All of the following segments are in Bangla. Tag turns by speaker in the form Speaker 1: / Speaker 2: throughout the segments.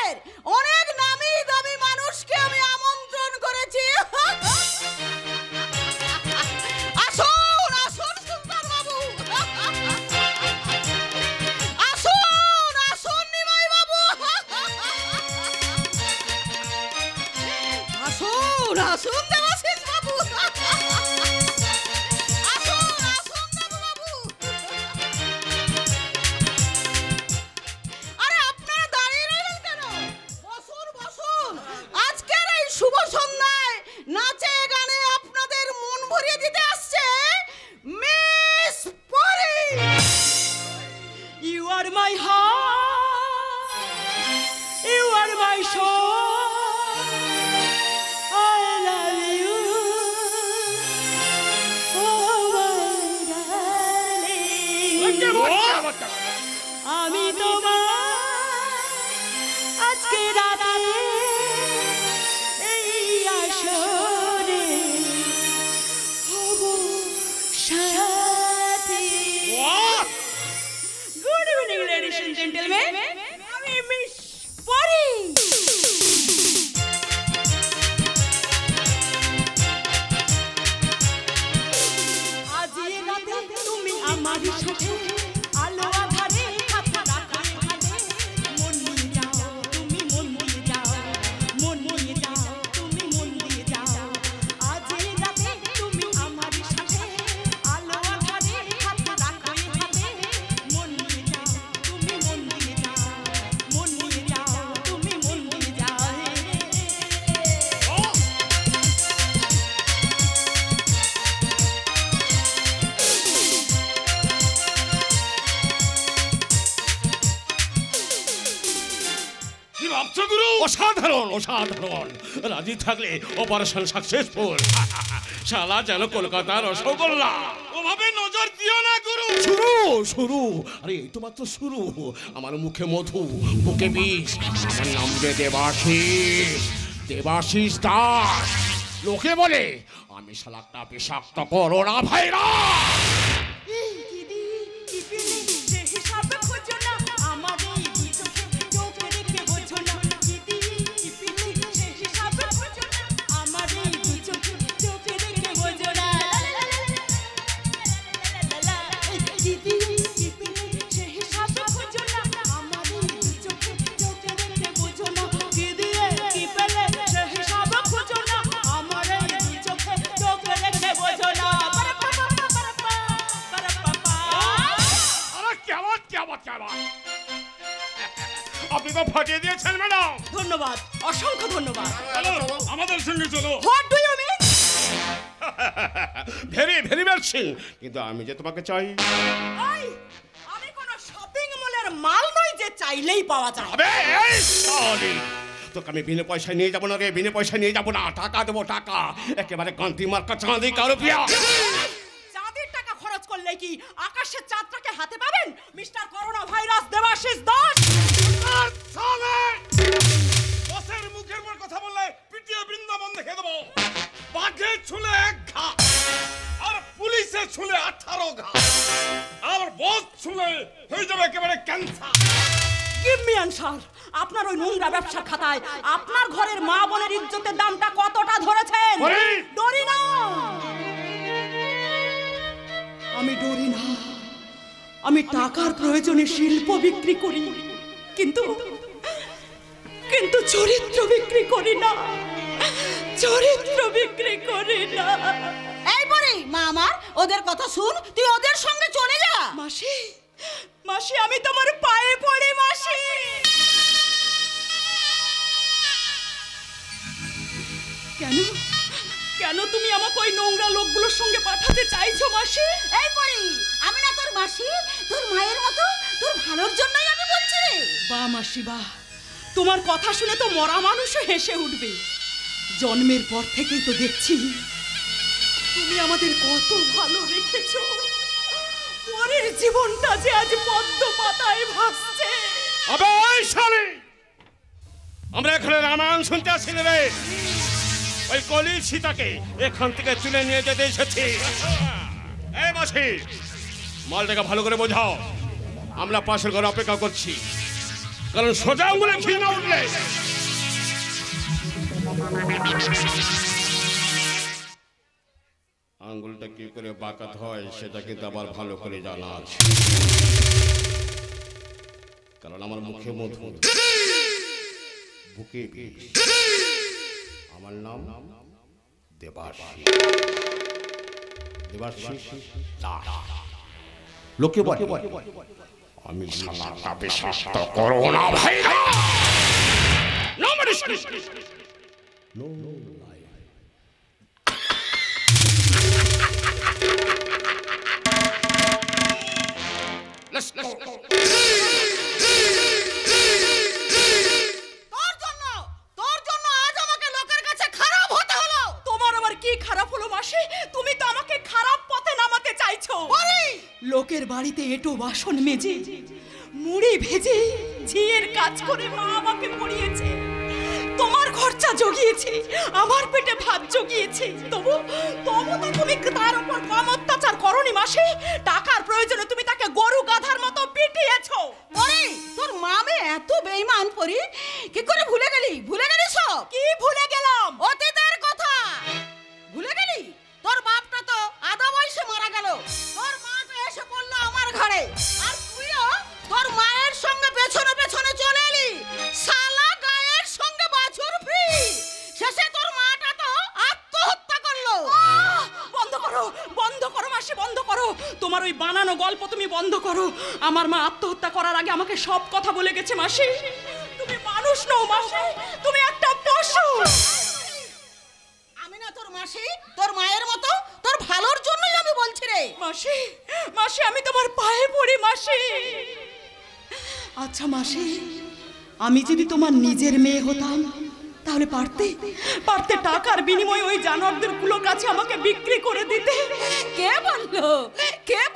Speaker 1: শহরের অনেক নামি দামি মানুষকে আমি আমন্ত্রণ করেছি। আসুন আসুন সুলতান বাবু, আসুন আসুন নিমাই বাবু, আসুন আসুন দেবাশিস বাবু, আসুন আসুন দেবু বাবু। আরে আপনারা দাঁড়িয়ে রইলেন কেন? বসুন বসুন। আজকের এই শুভ সন্ধ্যায় নাচে গানে আপনাদের মন ভরিয়ে দিতে আসছে মিস পরি।
Speaker 2: You are my heart, you are my soul, I love you, oh my darling. আমি তোমার আজকে রাতে এই আসরে হব সাথী। Good evening, ladies and gentlemen. আমি মিস পরি। আজ এই রাতে তুমি আমার সাথে আলো আধারে হাত রাখলে ভালে। মন নিয়ে যাও তুমি, মন নিয়ে যাও, মন নিয়ে যাও তুমি, মন নিয়ে যাও। আজ এই রাতে তুমি আমার সাথে আলো আধারে হাত রাখলে ভালে। মন নিয়ে যাও তুমি, মন নিয়ে যাও, মন নিয়ে যাও তুমি, মন নিয়ে যাও।
Speaker 3: কি ভাবছো গুরু? অসাধারণ অসাধারণ। রাজি থাকলে অপারেশন সাকসেসফুল। শালা যেন কলকাতার রসগোল্লা। ওভাবে নজর দিও না গুরু। শুরু শুরু, আরে এই তো মাত্র শুরু। আমার মুখে মধু, বুকে বিষ। আমার নাম যে দেবাশিস, দেবাশিস দাস। লোকে বলে আমি শালা একটা বিষাক্ত করোনা ভাইরাস। আপনি তো ফাটিয়ে দিয়েছেন ম্যাডাম।
Speaker 2: ধন্যবাদ, অসংখ্য ধন্যবাদ।
Speaker 3: আমাদের সঙ্গে চলো।
Speaker 2: What do you mean?
Speaker 3: Very very মার্চি। কিন্তু আমি যে তোমাকে চাই।
Speaker 2: আমি কোন শপিং মলের মাল নই যে চাইলেই পাওয়া যায়।
Speaker 3: আবে এই সরি, তোকে আমি বিনা পয়সায় নিয়ে যাবো না রে, বিনা পয়সায় নিয়ে যাবো না। টাকা দেবো টাকা, একেবারে কান্তি মার্কা চাঁদি কারুপিয়া।
Speaker 2: চাঁদের টাকা খরচ করলে কি আকাশের চাঁদটাকে হাতে পাবেন mister corona virus Debashis Das?
Speaker 3: বসের মুখের উপর কথা বললে পিটিয়ে বৃন্দাবন দেখে দেবো। বাঘে ছুলে এক ঘা, আর পুলিশে ছুলে 18 ঘা, আর বস ছুলে হয়ে যাবে একেবারে ক্যান্সার।
Speaker 2: Give me answer. আপনার ওই নোংরা ব্যবসা খাতায় আপনার ঘরের মা বোনের ইজ্জতের দামটা কতটা ধরেছেন? ডরি না, আমি ডরি না। আমি টাকার প্রয়োজনে শিল্প বিক্রি করি, কিন্তু কিন্তু চরিত্র বিক্রি করি না, চরিত্র বিক্রি করি না।
Speaker 1: এই পরি মা আমার, ওদের কথা শুন, তুই ওদের সঙ্গে চলে যা।
Speaker 2: মাসি, মাসি আমি তোমার পায়ে পড়ি মাসি। কেন কেন তুমি আমাকে ওই নোংরা লোকগুলোর সঙ্গে পাঠাতে চাইছো মাসি?
Speaker 1: এই পরি, আমি না তোর মাসি, তোর মায়ের মতো, তোর ভালোর জন্যই আমি বলছি রে।
Speaker 2: বাহ মাসি বাহ, তোমার কথা শুনে তো মরা মানুষও হেসে উঠবে। জন্মের পর থেকেই তো দেখছি তুমি আমাদের কত ভালো রেখেছো। পরের জীবনটা যে আজ পদ্ম পাতায় ভাসছে।
Speaker 3: আবে এই শালি, আমরা এখানে রামায়ণ শুনতে আসি রে। ওই কলি সীতাকে এখান থেকে তুলে নিয়ে যেতে এসেছি। এই মাসি, মালটাকে ভালো করে বোঝাও। আমরা পাশের ঘরে অপেক্ষা করছি, কারণ সোজা আঙুলে ঘি না উঠলে আঙ্গুলটা কি করে বাঁকাত হয় সেটা কিন্তু আবার ভালো করে জানা আছে, কারণ আমার মুখে মধু, বুকে বিষ। আমার নাম দেবাশিস। দেবাশিস দাস। লোকে বলে আমি শালাটা বিষাক্ত corona virus. No medicine, no life. Let's go.
Speaker 1: তোর জন্য আজ আমাকে লোকের কাছে খারাপ হতে হলো।
Speaker 2: তোমার আবার কি খারাপ হলো মাসি? তুমি তো আমাকে খারাপ পথে নামাতে চাইছো। লোকের বাড়িতে এঁটো বাসন মেজে, মুড়ি ভেজে, ঝিয়ের কাজ করে মা আমাকে পড়িয়েছে। তোমার খরচা জগিয়েছে, আমার পেটে ভাত জগিয়েছে। তবু তো তুমি তার উপর কম অত্যাচার করনি মাসি। টাকার প্রয়োজনে তুমি তাকে গরু গাধার মতো পিটিয়েছো।
Speaker 1: তোর মামে এত বেঈমান পরি, কি করে ভুলে গেলি? ভুলে গেলি সব?
Speaker 2: কি ভুলে গেলাম?
Speaker 1: অতীতের কথা ভুলে গেলি? তোর বাপটা তো আধা বয়সে মারা গেল, তোর মাটা এসে পড়লো আমার ঘরে, আর তুইও তোর মায়ের সঙ্গে পেছনে পেছনে চলে এলি। শালা গায়ের সঙ্গে বাছুর ফ্রি। শেষে তোর মাটা তো আত্মহত্যা করলো।
Speaker 2: বন্ধ করো, বন্ধ করো মাসি, বন্ধ করো। তোমার ওই বানানো গল্প তুমি বন্ধ করো। আমার মা আত্মহত্যা করার আগে আমাকে সব কথা বলে গেছে মাসি। তুমি মানুষ নও মাসি, তুমি একটা পশু।
Speaker 1: আমি না তোর মাসি, তোর মায়ের মতো, তোর ভালোর জন্যই আমি বলছি রে।
Speaker 2: মাসি, মাসি আমি তোমার পায়ে পড়ি মাসি। আচ্ছা মাসি, আমি যদি তোমার নিজের মেয়ে হতাম তাহলে পারতে টাকার বিনিময়ে ওই জানোয়ারদের গুলোর কাছে আমাকে বিক্রি করে দিতে।
Speaker 1: কে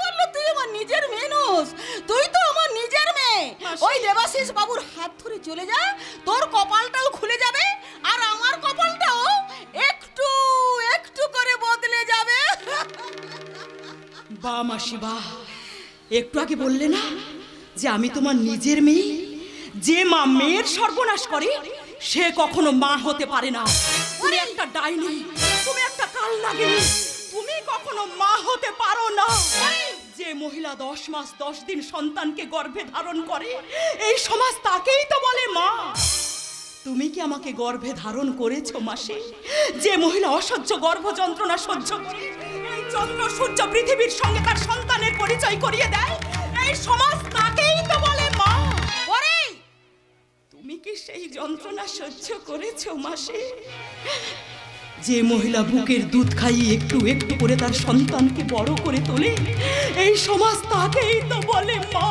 Speaker 1: বললো তুই আমার নিজের মেয়ে নস? তুই তো আমার নিজের মেয়ে। ওই দেবাশিস বাবুর হাত ধরে চলে যা, তোর কপালটাও খুলে যাবে, আর আমার কপালটাও একটু একটু করে বদলে যাবে।
Speaker 2: বাহ মাসি বাহ, একটু আগে বললে না যে আমি তোমার নিজের মেয়ে? যে মা মেয়ের সর্বনাশ করে সে কখনো মা হতে পারে না। তুমি একটা ডাইনি, তুমি একটা কালনাগিনী, তুমি কখনো মা হতে পারো না। যে মহিলা 10 মাস 10 দিন সন্তানকে গর্ভে ধারণ করে এই সমাজ তাকেই তো বলে মা। তুমি কি আমাকে গর্ভে ধারণ করেছো মাসি? যে মহিলা অসহ্য গর্ভ যন্ত্রণা সহ্য করে এই চন্দ্র সূর্য পৃথিবীর সঙ্গে তার সন্তানের পরিচয় করিয়ে দেয়, এই সমাজ তাকেই তো বলে মা। তুমি কি সেই যন্ত্রণা সহ্য করেছো মাসি? যে মহিলা বুকের দুধ খাইয়ে একটু একটু করে তার সন্তানকে বড় করে তোলে এই সমাজ তাকেই তো বলে মা।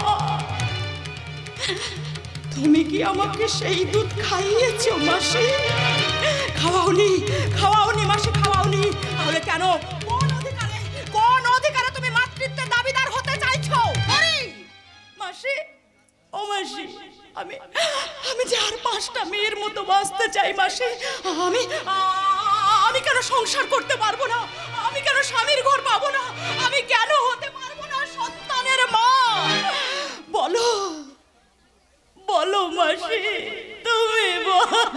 Speaker 2: তুমি কি আমাকে সেই দুধ খাইয়েছো মাসি? খাওয়াওনি মাসি, খাওয়াওনি। তাহলে কেন, কোন অধিকারে তুমি মাতৃত্বের দাবিদার হতে চাইছো মাসি? ও মাসি, আমি যে আর 5টা মেয়ের মতো বাঁচতে চাই মাসি। আমি কেন সংসার করতে পারবো না? আমি কেন স্বামীর ঘর পাবো না? আমি কেন হতে পারবো না সন্তানের মা? বলো বলো মাসি, তুমি বলো।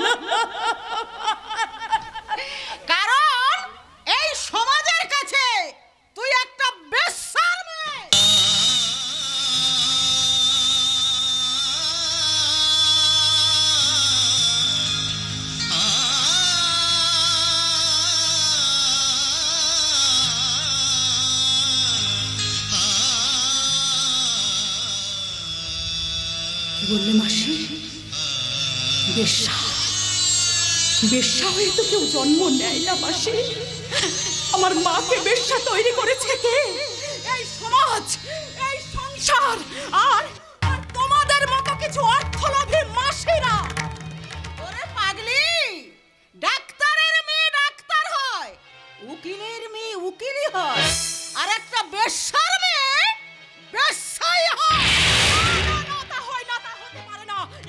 Speaker 1: কারণ এই সমাজের কাছে তুই একটা বেশ্যার মেয়ে।
Speaker 2: কি বললে মাসি? বেশ্যা? বেশ্যা হয়ে তো কেউ জন্ম নেয় না মাসি। আমার মাকে বেশ্যা তৈরি করেছে কে? এই সমাজ, এই সংসার, আর তোমাদের মতো কিছু অর্থলোভী মাসিরা।
Speaker 1: ওরে পাগলি, ডাক্তারের মেয়ে ডাক্তার হয়, উকিলের মেয়ে উকিলই হয়, আর একটা বেশ্যার মেয়ে বেশ্যাই হয়।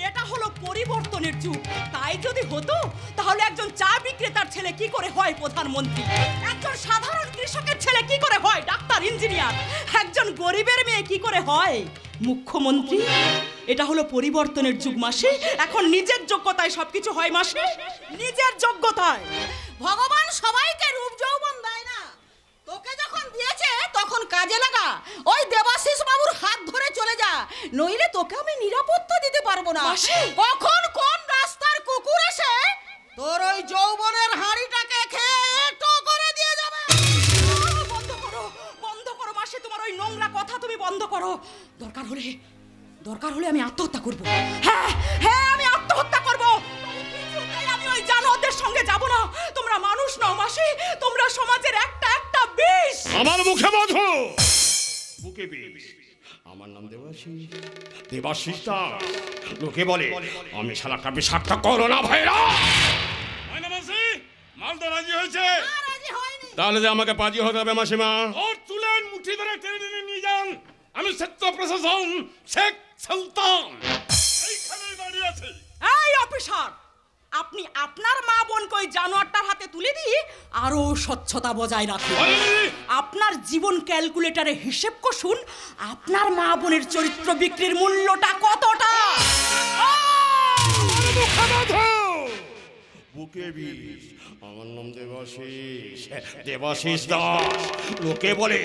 Speaker 2: এটা হলো পরিবর্তনের যুগ। তাই যদি হতো তাহলে একজন চা বিক্রেতার ছেলে কি করে হয় প্রধানমন্ত্রী? একজন সাধারণ কৃষকের ছেলে কি করে হয় ডাক্তার ইঞ্জিনিয়ার? একজন গরিবের মেয়ে কি করে হয় মুখ্যমন্ত্রী, এটা হলো পরিবর্তনের যুগ মাসি। এখন নিজের যোগ্যতায় সবকিছু হয় মাসি, নিজের যোগ্যতায়।
Speaker 1: ভগবান সবাইকে রূপ যৌবন দেয় না, তোকে যখন দিয়েছে তখন কাজে লাগা। ওই দেবাশিস বাবুর হাত ধরে চলে যা, নইলে তোকে আমি নিরাপত্তা দিতে পারবো না।
Speaker 2: মাসি!
Speaker 1: কখন কোন রাস্তার কুকুর এসে তোর ওই যৌবনের হাঁড়িটাকে খেয়ে টো করে দিয়ে যাবে।
Speaker 2: বন্ধ করো, বন্ধ করো মাসি, তোমার ওই নোংরা কথা তুমি বন্ধ করো। দরকার হলে আমি আত্মহত্যা করব। হ্যাঁ হ্যাঁ, আমি আত্মহত্যা করব। আমি ওই জানোয়ারদের সঙ্গে যাব না। তোমরা মানুষ নও মাসি, তোমরা সমাজের একটা বিষ।
Speaker 3: আমার মুখে মধু, বুকে বিষ। আমার নাম দেবাশিস, দেবাশিস দাস। লোকে বলে আমি শালাটা বিষাক্ত করোনা ভাইরাস। মাল তো রাজি হয়েছে, তাহলে যে আমাকে পাজি হতে হবে মাসিমা। ওর চুলের মুঠি ধরে টেনে নিয়ে যান। আমি সত্য প্রশাসন শেখ সুলতান এইখানে দাঁড়িয়ে আছি।
Speaker 2: এই অফিসার, আপনি আপনার মা বোনকে ওই জানোয়ারটার হাতে তুলে দিয়ে আরো স্বচ্ছতা বজায় রাখুন। আপনার জীবন ক্যালকুলেটরে হিসেব কষুন, আপনার মা বোনের চরিত্র বিক্রির মূল্যটা কতটা।
Speaker 3: বুকে বিষ। আমার নাম দেবাশিস, দেবাশিস দাস। লোকে বলে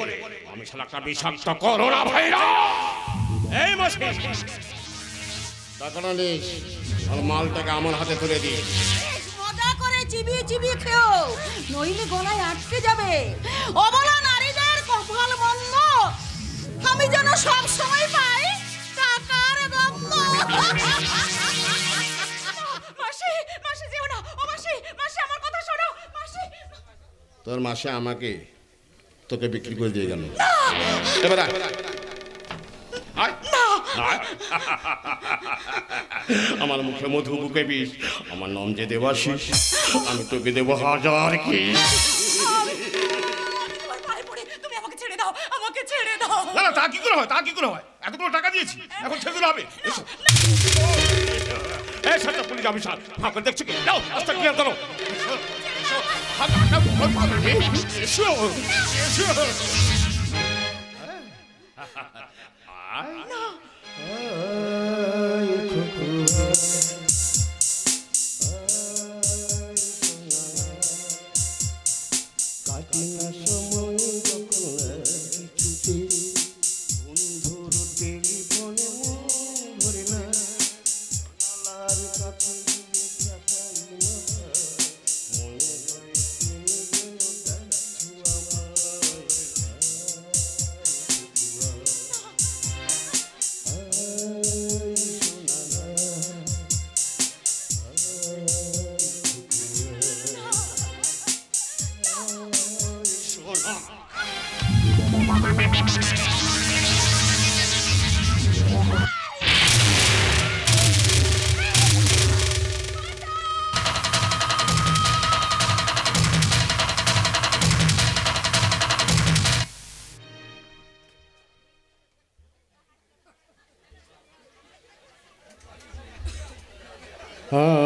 Speaker 3: আমি শালাটা বিষাক্ত করোনা ভাইরাস। এই মাসি টাকাটা নিস আর মালটাকে আমার হাতে তুলে দিস।
Speaker 1: মজা করে চিবিয়ে চিবিয়ে খেও, নইলে গলায় আটকে যাবে। অবলা নারীদের কপাল মন্দ, আমি যেন সব সময় পাই টাকার গন্ধ।
Speaker 2: মাসি, মাসি যেও না। ও মাসি, মাসি আমার কথা শোনো মাসি।
Speaker 3: তোর মাসে আমাকে তোকে বিক্রি করে দিয়ে গেল। এবার আমার মুখে মধু, বুকে বিষ। আমার নাম যে দেবাশিস, আমি তোকে দেবো 1000 কি।
Speaker 2: তুমি আমাকে ছেড়ে দাও, আমাকে ছেড়ে দাও।
Speaker 3: না না, তা কি করে হয়, তা কি করে হয়? এতগুলো টাকা দিয়েছি, এখন ছেড়ে দিলে হবে? এই সাথে পুলিশ অফিসার ফাঁকা দেখছো কি? যাও রাস্তা ক্লিয়ার করো।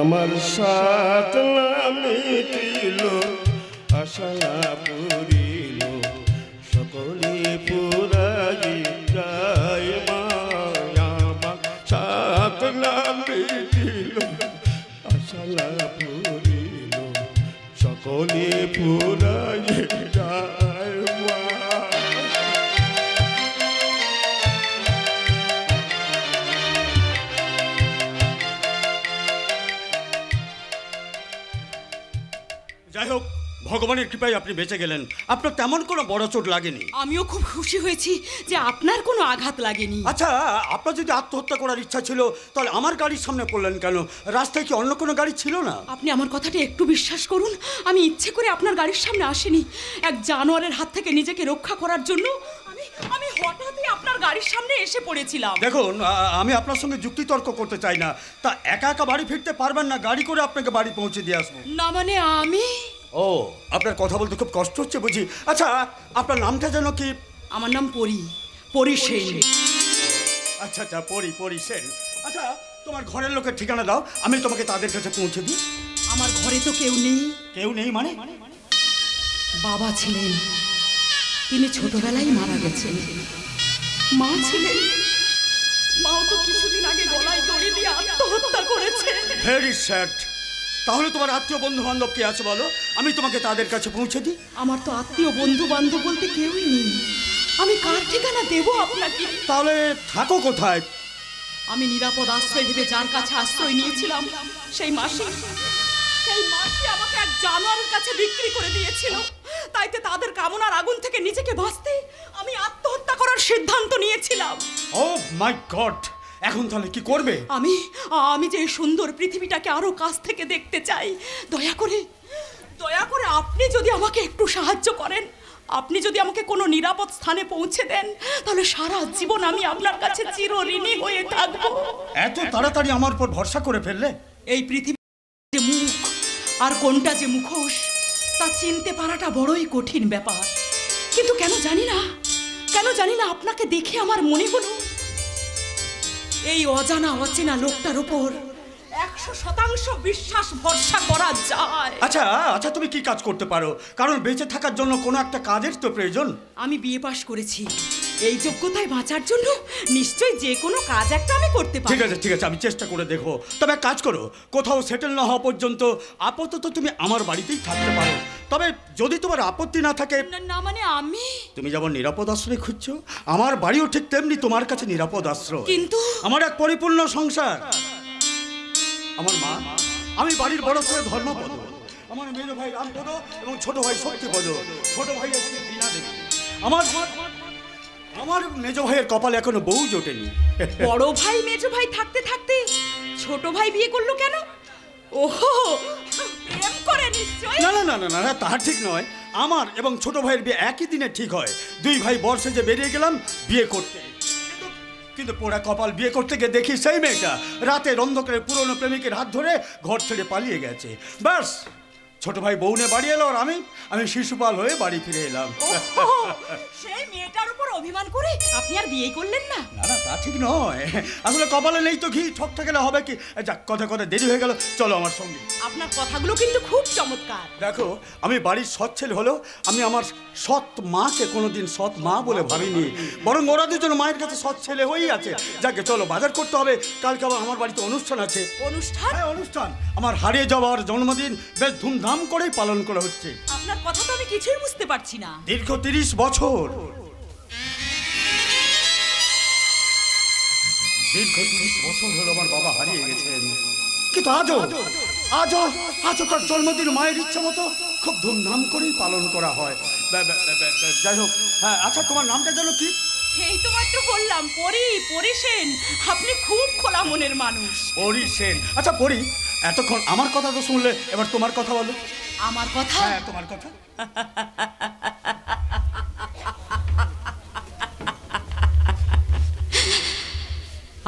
Speaker 3: আমার সাথ না মিটিল, আশা না পুরিল, সকলে পুরাই যায় মায়া। আমার সাথ না মিটিল, আশা না পুরিল, সকলে পুরাই যায় মা।
Speaker 4: যাই হোক, ভগবানের কৃপায় আপনি বেঁচে গেলেন। আপনার তেমন কোনো বড় চোট লাগেনি।
Speaker 2: আমিও খুব খুশি হয়েছি যে আপনার কোনো আঘাত লাগেনি।
Speaker 4: আচ্ছা, আপনার যদি আত্মহত্যা করার ইচ্ছা ছিল তাহলে আমার গাড়ির সামনে পড়লেন কেন? রাস্তায় কি অন্য কোনো গাড়ি ছিল না?
Speaker 2: আপনি আমার কথাটা একটু বিশ্বাস করুন, আমি ইচ্ছে করে আপনার গাড়ির সামনে আসিনি। এক জানোয়ারের হাত থেকে নিজেকে রক্ষা করার জন্য আমি হঠাৎই আপনার গাড়ির সামনে এসে পড়েছিলাম।
Speaker 4: দেখুন, আমি আপনার সঙ্গে যুক্তিতর্ক করতে চাই না, তা একা একা বাড়ি ফিরতে পারবেন না, গাড়ি করে আপনাকে বাড়ি পৌঁছে দিয়ে আসবো।
Speaker 2: না মানে আমি?
Speaker 4: ও, আপনার কথা বলতে খুব কষ্ট হচ্ছে বুঝি। আচ্ছা, আপনার নামটা যেন কি?
Speaker 2: আমার নাম পরি সেন।
Speaker 4: আচ্ছা আচ্ছা, পরি সেন। আচ্ছা, তোমার ঘরের লোকের ঠিকানা দাও, আমি তোমাকে তাদের কাছে পৌঁছে দিই।
Speaker 2: আমার ঘরে তো কেউ নেই।
Speaker 4: কেউ নেই মানে?
Speaker 2: বাবা ছিলেন, তিনি ছোটবেলায় মারা গেছেন। মা ছিলেন, মাও তো কিছুদিন আগে গলায় দড়ি দিয়ে আত্মহত্যা করেছে।
Speaker 4: Very sad. তাহলে তোমার আত্মীয় বন্ধু বান্ধব কে আছে বলো, আমি তোমাকে তাদের কাছে পৌঁছে দিই।
Speaker 2: আমার তো আত্মীয় বন্ধু বান্ধব বলতে কেউই নেই, আমি কার ঠিকানা দেব আপনাকে?
Speaker 4: তাহলে থাকো কোথায়?
Speaker 2: আমি নিরাপদ আশ্রয় ভেবে যার কাছে আশ্রয় নিয়েছিলাম সেই মাসি আমাকে এক জানোয়ারের কাছে বিক্রি করে দিয়েছিল। তাইতে তাদের কামনার আগুন থেকে নিজেকে বাঁচতে আমি আত্মহত্যা করার সিদ্ধান্ত নিয়েছিলাম।
Speaker 4: ও মাই গড, এখন তাহলে কি করবে?
Speaker 2: আমি যে সুন্দর পৃথিবীটাকে আরো কাছ থেকে দেখতে চাই। দয়া করে আপনি যদি আমাকে একটু সাহায্য করেন, আপনি যদি আমাকে কোনো নিরাপদ স্থানে পৌঁছে দেন, তাহলে সারা জীবন আমি আপনার কাছে চিরঋণী হয়ে থাকবো।
Speaker 4: এত তাড়াতাড়ি আমার উপর ভরসা করে ফেললে?
Speaker 2: এই পৃথিবী যে মুখ আর কোনটা যে মুখোশ তা চিনতে পারাটা বড়ই কঠিন ব্যাপার। কিন্তু কেন জানি না আপনাকে দেখে আমার মনে হলো এই অজানা অচেনা লোকটার উপর 100% বিশ্বাস ভরসা করা যায়।
Speaker 4: আচ্ছা, তুমি কি কাজ করতে পারো? কারণ বেঁচে থাকার জন্য কোনো একটা কাজের তো প্রয়োজন।
Speaker 2: আমি বিয়ে পাশ করেছি, এই যোগ্যতায় বাঁচার জন্য নিশ্চয়ই যে কোনো কাজ একটা আমি করতে পারি।
Speaker 4: ঠিক আছে, আমি চেষ্টা করে দেখো। তবে কাজ করো, কোথাও সেটেল না হওয়া পর্যন্ত আপাতত তুমি আমার বাড়িতেই থাকতে পারো। তবে যদি তোমার আপত্তি না থাকে।
Speaker 2: না মানে আমি,
Speaker 4: তুমি যেমন নিরাপদ আশ্রয় খুঁজছো, আমার বাড়িও ঠিক তেমনি তোমার কাছে নিরাপদ আশ্রয়।
Speaker 2: কিন্তু
Speaker 4: আমার এক পরিপূর্ণ সংসার, আমার মা, আমি বাড়ির বড় ছেলে ধর্মপদ, আমার মেজ ভাই রামপদ এবং ছোট ভাই শক্তিপদ, ছোট ভাই বীণা দেবী। আমার মেজ ভাইয়ের কপালে এখনো বউ জোটেনি।
Speaker 2: বড় ভাই মেজ ভাই থাকতে থাকতে ছোট ভাই বিয়ে করলো কেন? ওহো, প্রেম করে নিশ্চয়ই।
Speaker 4: না, তা ঠিক নয়। আমার এবং ছোট ভাইয়ের বিয়ে একই দিনে ঠিক হয়। দুই ভাই বর্ষে যে বেরিয়ে গেলাম বিয়ে করতে, কিন্তু পোড়া কপাল, বিয়ে করতে গিয়ে দেখি সেই মেয়েটা রাতের অন্ধকারে পুরনো প্রেমিকের হাত ধরে ঘর ছেড়ে পালিয়ে গেছে। ব্যাস, ছোট ভাই বউ নিয়ে বাড়ি এলো, আর আমি শিশুপাল হয়ে বাড়ি ফিরে এলাম।
Speaker 2: সেই মেয়েটার উপর অভিমান করে আপনি আর বিয়ে করলেন না?
Speaker 4: না, তা ঠিক নয়। আসলে কপালে নেই তো ঘি, ঠকতে গেলে হবে কি? যাক, কথা দেরি হয়ে গেল, চলো আমার সঙ্গে।
Speaker 2: আপনার কথাগুলো কিন্তু খুব চমৎকার।
Speaker 4: দেখো, আমি বাড়ির সৎ ছেলে হলেও আমি আমার সৎ মাকে কোনোদিন সৎ মা বলে ভাবিনি, বরং ওরা দুজন মায়ের কাছে সৎ ছেলে হয়েই আছে। যাকে চলো, বাজার করতে হবে, কালকে আবার আমার বাড়িতে অনুষ্ঠান আছে।
Speaker 2: অনুষ্ঠান?
Speaker 4: হ্যাঁ, অনুষ্ঠান। আমার হারিয়ে যাওয়ার জন্মদিন বেশ ধুমধাম করেই পালন করা হচ্ছে।
Speaker 2: আপনার কথা তো আমি কিছুই বুঝতে পারছি না।
Speaker 4: দীর্ঘ 30 বছর হলো আমার বাবা হারিয়ে গেছেন, কিন্তু আজও তার জন্মদিন মায়ের ইচ্ছা মতো খুব ধুমধাম করেই পালন করা হয়। যাই হোক, হ্যাঁ, আচ্ছা, তোমার নামটা যেন কি?
Speaker 2: এই তো মাত্র বললাম, পরি সেন। আপনি খুব খোলা মনের মানুষ।
Speaker 4: পরি সেন। আচ্ছা পরি, এতক্ষণ আমার কথা তো শুনলে, এবার তোমার কথা বলো।
Speaker 2: আমার কথা?
Speaker 4: হ্যাঁ, তোমার কথা।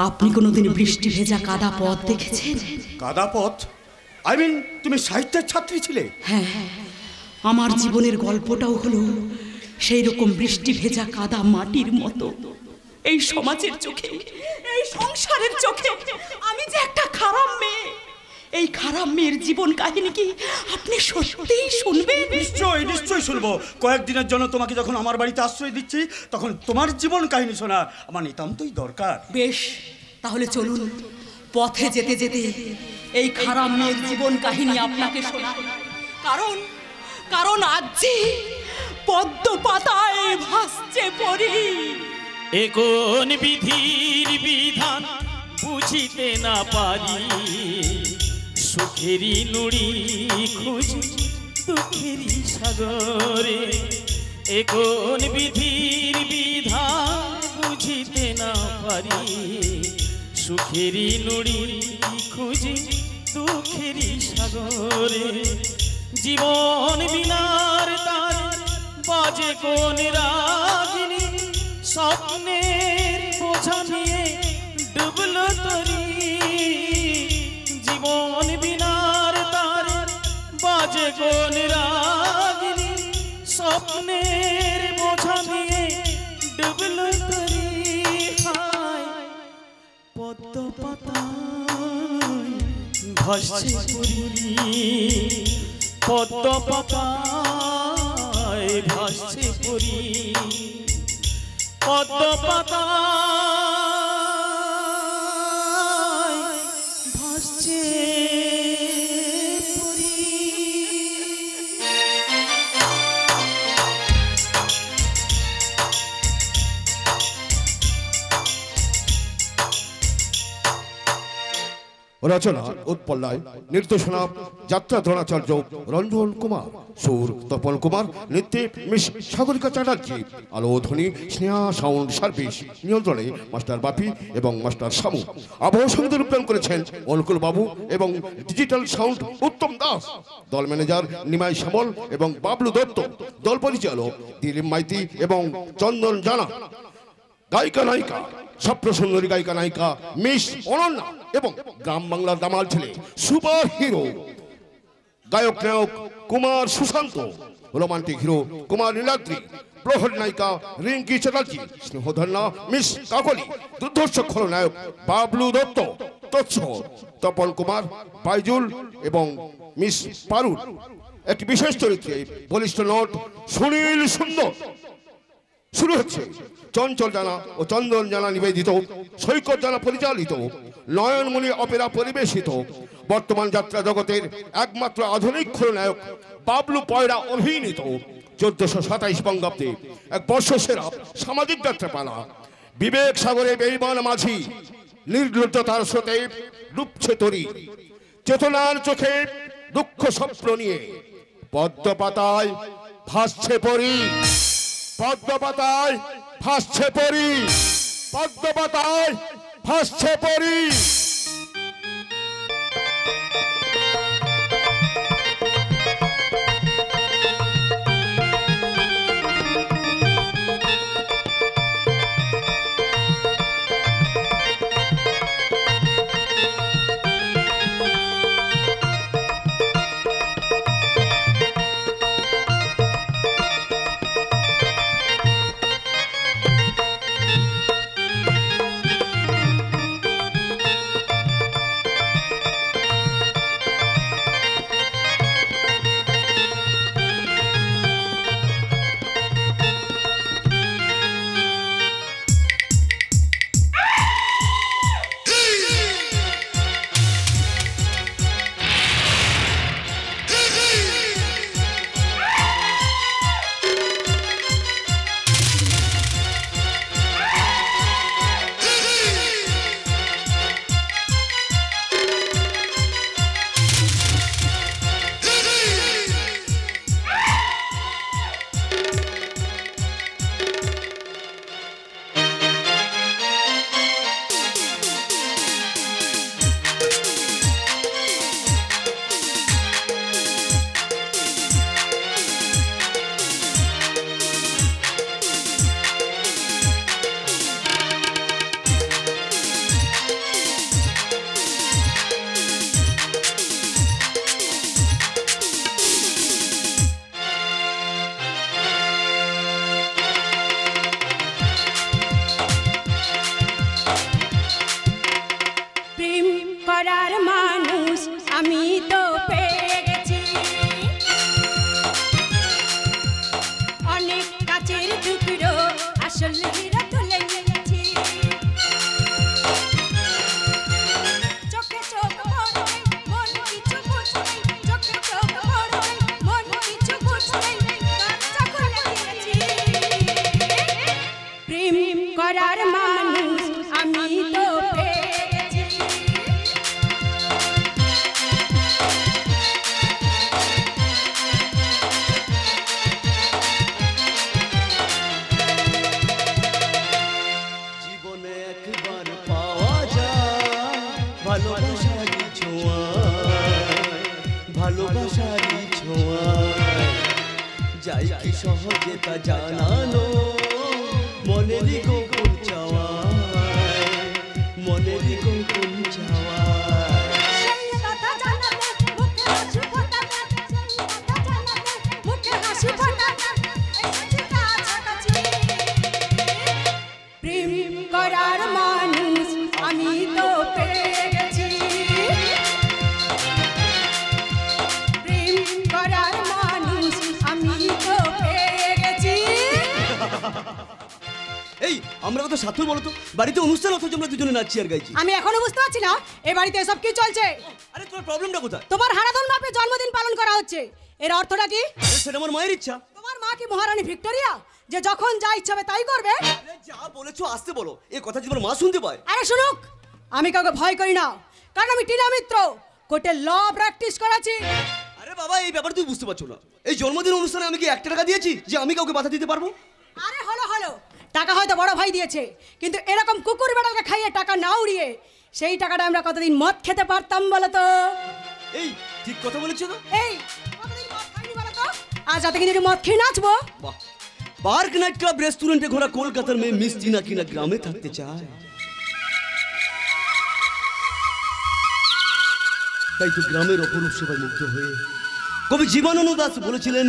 Speaker 2: আপনি কোনোদিন বৃষ্টি ভেজা কাদা পথ দেখেছেন?
Speaker 4: কাদা পথ? আই মিন, তুমি সাহিত্যের ছাত্রী ছিলে?
Speaker 2: হ্যাঁ, আমার জীবনের গল্পটাও হলো সেই রকম বৃষ্টি ভেজা কাদা মাটির মতো। এই সমাজের চোখে, এই সংসারের চোখে আমি যে একটা খারাপ মেয়ে। এই খারাপ মেয়ের জীবন কাহিনী কি আপনি সত্যিই শুনবেন?
Speaker 4: নিশ্চয়ই শুনবো। কয়েকদিনের জন্য তোমাকে যখন আমার বাড়িতে আশ্রয় দিচ্ছি, তখন তোমার জীবন কাহিনী শোনা আমার নিতান্তই দরকার।
Speaker 2: বেশ, তাহলে চলুন, পথে যেতে যেতে এই খারাপ মেয়ের জীবন কাহিনী আপনাকে শোনাই। কারণ আজ যে পদ্ম পাতায় ভাসছে পরি।
Speaker 5: এ কোন বিধির বিধান বুঝিতে না পারি, সুখেরই নুড়ি খুঁজি দুঃখেরই সাগরে। এ কোন বিধির বিধান বুঝিতে না পারি, সুখেরই নুড়ি খুঁজি দুঃখেরই সাগরে। জীবন বিনার তার বাজে কোন রাগিনী, স্বপ্নের বোঝা নিয়ে ডুবলো তরি। জীবন বিনার তার বাজে কোন রাগিনী, স্বপ্নের বোঝা নিয়ে ডুবলো তরি। হায় পদ্ম পাতায় ভাসছে পরি, পদ্ম পাতায় ভাসছে পরি, পদ্ম পাতায়
Speaker 6: রচনা উৎপল্লায়, নির্দেশনা যাত্রা দ্রোণাচার্য, রঞ্জন কুমার, সুর তপন কুমার, নৃত্যে মিস সাগরিকা চ্যাটার্জি, আলোধ্বনি স্নেহা সাউন্ড সার্ভিস, নিয়ন্ত্রণে মাস্টার বাপি এবং মাস্টার শামু। আবহ সঙ্গীত রূপায়ণ করেছেন অনুকূল বাবু এবং ডিজিটাল সাউন্ড উত্তম দাস। দল ম্যানেজার নিমাই শ্যামল এবং বাবলু দত্ত। দল পরিচালক দিলীপ মাইতি এবং চন্দন জানা। গায়িকা নায়িকা স্বপ্ন সুন্দরী গায়িকা নায়িকা মিস অনন্যা এবং গ্রাম বাংলার দামাল ছেলে সুপার হিরো গায়ক নায়ক কুমার সুশান্ত, রোমান্টিক হিরো কুমার নীলাদ্রি, প্রহর নায়িকা রিঙ্কি চ্যাটার্জি, স্নেহধন্যা মিস কাকলি, দুর্ধর্ষ খলনায়ক বাবলু দত্ত, তৎস তপন কুমার, বাইজুল এবং মিস পারুল। একটি বিশেষ চরিত্রে বলিষ্ঠ নট সুনীল সুন্দর। শুরু হচ্ছে চঞ্চল জানা ও চন্দন জানা নিবেদিত, সৈকত জানা পরিচালিত, নয়নমণি অপেরা পরিবেশিত, বর্তমান যাত্রা জগতের একমাত্র আধুনিক খলনায়ক বাবলু পয়রা অভিনীত 1427 বঙ্গাব্দে এক বর্ষসেরা সামাজিক যাত্রাপালা। বিবেক সাগরে বেইমান মাঝি, নির্লজ্জতার স্রোতে ডুবছে তরি, চেতনার চোখে দুঃখ স্বপ্ন নিয়ে পদ্ম পাতায় ভাসছে পরি, পদ্ম পাতায় ভাসছে পরি, পদ্ম পাতায় ভাসছে পরি।
Speaker 7: যাই কি সহজে তা জানানো, মনেরই গোপন চাওয়া, মনেরই গোপন চাওয়া।
Speaker 2: প্রেম করার মানুষ আমি তো পেয়ে গেছি, প্রেম করার মানুষ আমি তো পেয়ে গেছি।
Speaker 7: এই আমরা কত সাথুর বলো তো, বাড়িতে অনুষ্ঠান অথচ আমরা দুজনে নাচছি আর গাইছি।
Speaker 2: আমি এখনো বুঝতে পারছি না এ বাড়িতে এসব কি চলছে।
Speaker 7: আরে তোমার প্রবলেমটা কোথায়?
Speaker 2: তোমার হারাধন বাপের জন্মদিন পালন করা হচ্ছে, এর অর্থটা কি?
Speaker 7: আরে সেটা আমার মায়ের ইচ্ছা।
Speaker 2: তোমার মা কি মহারানী ভিক্টোরিয়া যে যখন যা ইচ্ছা হবে তাই করবে?
Speaker 7: আরে যা বলেছো আসতে বলো, এই কথা যদি আমার মা শুনতে পায়।
Speaker 2: আরে শুনুক, আমি কাউকে ভয় করি না, কারণ আমি টিনা মিত্র, কোর্টে ল প্র্যাকটিস করাচ্ছি।
Speaker 7: আরে বাবা এই ব্যাপার তুই বুঝতে পারছো না। এই জন্মদিন অনুষ্ঠানে আমি কি 1 টাকা দিয়েছি যে আমি কাউকে বাধা দিতে পারবো?
Speaker 2: আরে হলো টাকা হয়তো বড় ভাই দিয়েছে, কিন্তু এরকম কুকুর বেড়ালকে খাইয়ে টাকা না উড়িয়ে সেই টাকাটা আমরা কতদিন মদ খেতে পারতাম বলো তো?
Speaker 7: এই ঠিক কথা বলেছো তো।
Speaker 2: এই কতদিন মদ খাইনি বলো তো? আজ রাতে কিন্তু একটু মদ খেয়ে নাচবো।
Speaker 7: বাহ, পার্ক নাইট ক্লাব রেস্টুরেন্টে ঘোরা কলকাতার মেয়ে মিস টিনা কিনা গ্রামে থাকতে চায়, তাই তো গ্রামের অপরূপ সেবায় মুগ্ধ হয়ে কবি জীবনানন্দ দাস বলেছিলেন,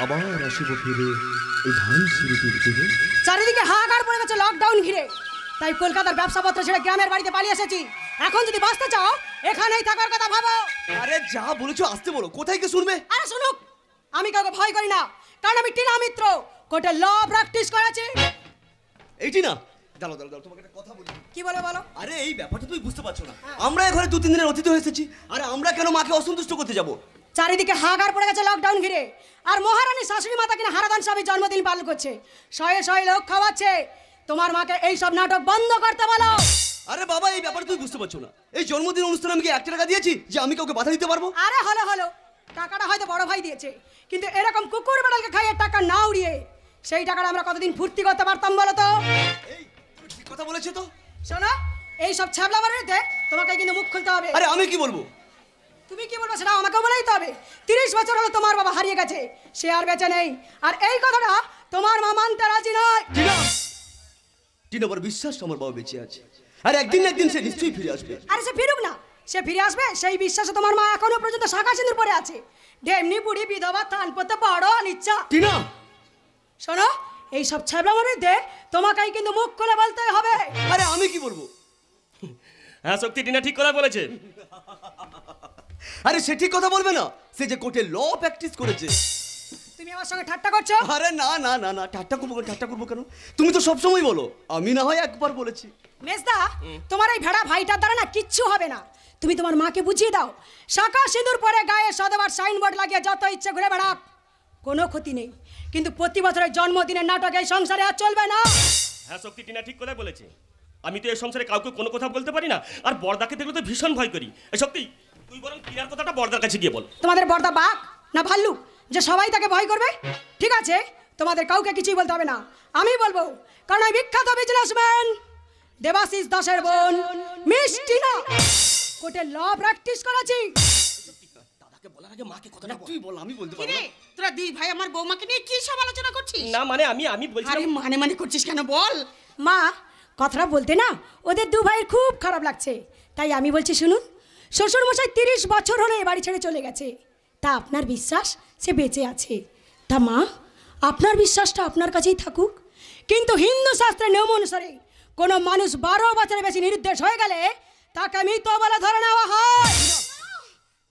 Speaker 7: আবার আসিব ফিরে এই ধানসিঁড়িটির তীরে।
Speaker 2: চারিদিকে হাহাকার পড়ে গেছে লকডাউন ঘিরে, তাই কলকাতার ব্যবসাপত্র ছেড়ে গ্রামের বাড়িতে পালিয়ে এসেছি। এখন যদি বাঁচতে চাও এখানেই থাকার কথা ভাবো।
Speaker 7: আরে যা বলেছো আসতে বলো, কোথায় কে শুনবে?
Speaker 2: আরে শুনুক, আমি কাউকে ভয় করি না, কারণ আমি টিনা মিত্র, কোর্টে ল প্র্যাকটিস করেছি।
Speaker 7: এইটি না, দাঁড়াও দাঁড়াও দাঁড়াও, তোমাকে একটা কথা বলি।
Speaker 2: কি বলো বলো?
Speaker 7: আরে এই ব্যাপারটা তুই বুঝতে পারছো না। আমরা এই ঘরে 2-3 দিনের অতিথি হয়ে এসেছি, আরে আমরা কেন মাকে অসন্তুষ্ট করতে যাব?
Speaker 2: চারিদিকে হাহাকার পড়ে গেছে লকডাউন ঘিরে, আর মহারানী শাশুড়ি মাতা কিনা হারাধন স্বামীর জন্মদিন পালন করছে, শয়ে শয়ে লোক খাওয়াচ্ছে। তোমার মাকে এই সব নাটক বন্ধ করতে বলো।
Speaker 7: আরে বাবা এই ব্যাপার তুই বুঝতে পারছো না। এই জন্মদিন অনুষ্ঠানে আমি কি 1 টাকা দিয়েছি যে আমি কাউকে বাধা দিতে পারবো?
Speaker 2: আরে হলো টাকাটা হয়তো বড় ভাই দিয়েছে, কিন্তু এরকম কুকুর বেড়ালকে খাইয়ে টাকা না উড়িয়ে সেই টাকাটা আমরা কতদিন ফুর্তি করতে পারতাম বলো তো?
Speaker 7: এই তুমি ঠিক কথা বলেছো তো।
Speaker 2: শোনো, এই সব ছ্যাবলা বাড়িতে তোমাকে কিন্তু মুখ খুলতে হবে।
Speaker 7: আরে আমি কি বলবো?
Speaker 2: তুমি কি বলবো সেটা আমাকে বলেই তো হবে। 30 বছর হলো তোমার বাবা হারিয়ে গেছে, সে আর বেঁচে নেই, আর এই কথাটা তোমার মা মানতে রাজি নয়।
Speaker 7: টিনা, টিনা বড় বিশ্বাস আমার বাবা বেঁচে আছে, আর একদিন না একদিন সে নিশ্চয়ই ফিরে আসবে।
Speaker 2: আরে সে ফিরুক না, সে ফিরে আসবে সেই বিশ্বাসে তোমার মা এখনো পর্যন্ত শাখা সিঁদুর পরে আছে। ঢেমনি বুড়ি বিধবা থান পড়তে বড় অনিচ্ছা।
Speaker 7: টিনা,
Speaker 2: শোনো, এই সব ছ্যাবলা বাড়িতে তোমাকেই কিন্তু মুখ খুলে বলতে হবে।
Speaker 7: আরে আমি কি বলবো?
Speaker 5: হ্যাঁ শক্তি, টিনা ঠিক কথা বলেছে।
Speaker 7: আরে সে ঠিক কথা বলবে না, সে যে কোর্টে ল প্র্যাকটিস করেছে।
Speaker 2: তুমি আমার সঙ্গে ঠাট্টা করছো?
Speaker 7: আরে না না না না, ঠাট্টা করবো কেন? তুমি তো সব সময় বলো, আমি না হয় একবার বলেছি।
Speaker 2: মেজদা, তোমার এই ভেড়া ভাইটার দ্বারা না কিচ্ছু হবে না। তুমি তোমার মাকে বুঝিয়ে দাও, শাখা সিঁদুর পরে গায়ে সদবার সাইনবোর্ড লাগিয়ে যত ইচ্ছে ঘুরে বেড়াক, কোনো ক্ষতি নেই। কিন্তু প্রতি বছরের জন্মদিনের নাটক এই সংসারে আর চলবে না।
Speaker 5: হ্যাঁ শক্তি, টিনা ঠিক কথা বলেছে। আমি তো এই সংসারে কাউকে কোনো কথা বলতে পারি না, আর বর্দাকে দেখলে তো ভীষণ ভয় করি। এই শক্তি, তুই বরং টিনার কথাটা বর্দার কাছে গিয়ে বল।
Speaker 2: তোমাদের বর্দা বাঘ না ভাল্লুক যে সবাই তাকে ভয় করবে? ঠিক আছে, তোমাদের কাউকে কিছুই বলতে হবে না, আমি বলবো, কারণ আমি বিখ্যাত বিজনেসম্যান দেবাশিস দাসের বোন মিস টিনা কোর্টে ল প্র্যাকটিস করেছি।
Speaker 5: দাদাকে বলার আগে মাকে কথাটা বল।
Speaker 7: তুই বল, আমি বলতে পারবো
Speaker 1: কিরে
Speaker 7: না।
Speaker 1: তোরা দুই ভাই আমার বৌমাকে নিয়ে কি সব আলোচনা করছিস?
Speaker 5: না মানে আমি বলছি
Speaker 1: আরে মানে করছিস কেন বল?
Speaker 2: মা, কথাটা বলতে না ওদের দু ভাইয়ের খুব খারাপ লাগছে, তাই আমি বলছি শুনুন। শ্বশুর মশাই 30 বছর হলো এ বাড়ি ছেড়ে চলে গেছে, তা আপনার বিশ্বাস সে বেঁচে আছে, তা মা আপনার বিশ্বাসটা আপনার কাছেই থাকুক। কিন্তু হিন্দু শাস্ত্রের নিয়ম অনুসারে কোনো মানুষ 12 বছরের বেশি নিরুদ্দেশ হয়ে গেলে তাকে মৃত বলে ধরে নেওয়া হয়।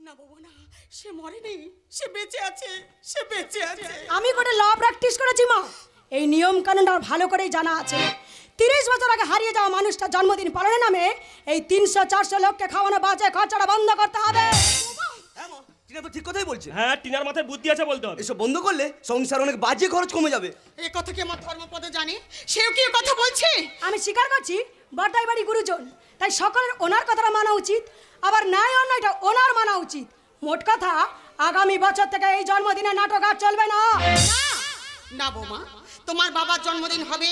Speaker 1: না বাবু না, সে মরেনি, সে বেঁচে আছে, সে বেঁচে আছে।
Speaker 2: আমি কোর্টে ল প্র্যাকটিস করেছি মা, এই নিয়ম কানুনটা ভালো করেই জানা আছে। 30 বছর আগে হারিয়ে যাওয়া মানুষটা জন্মদিন পালনের নামে এই 300-400 লোককে খাওয়ানো বাজে খরচাটা বন্ধ করতে হবে।
Speaker 7: হ্যাঁ মা, টিনা তো ঠিক কথাই বলছে।
Speaker 5: হ্যাঁ, টিনার মাথায় বুদ্ধি আছে বলতে হবে।
Speaker 7: এসব বন্ধ করলে সংসার অনেক বাজে খরচ কমে যাবে।
Speaker 1: এই কথা কি আমার ধর্মপদ জানে? সেও কি এই কথা বলছে?
Speaker 2: আমি স্বীকার করছি বর্দাই বাড়ি গুরুজন, তাই সকলের ওনার কথাটা মানা উচিত, আবার ন্যায় অন্যায়টা ওনার মানা উচিত। মোট কথা, আগামী বছর থেকে এই জন্মদিনের নাটক আর চলবে না।
Speaker 1: না বৌমা, তোমার বাবার জন্মদিন হবে,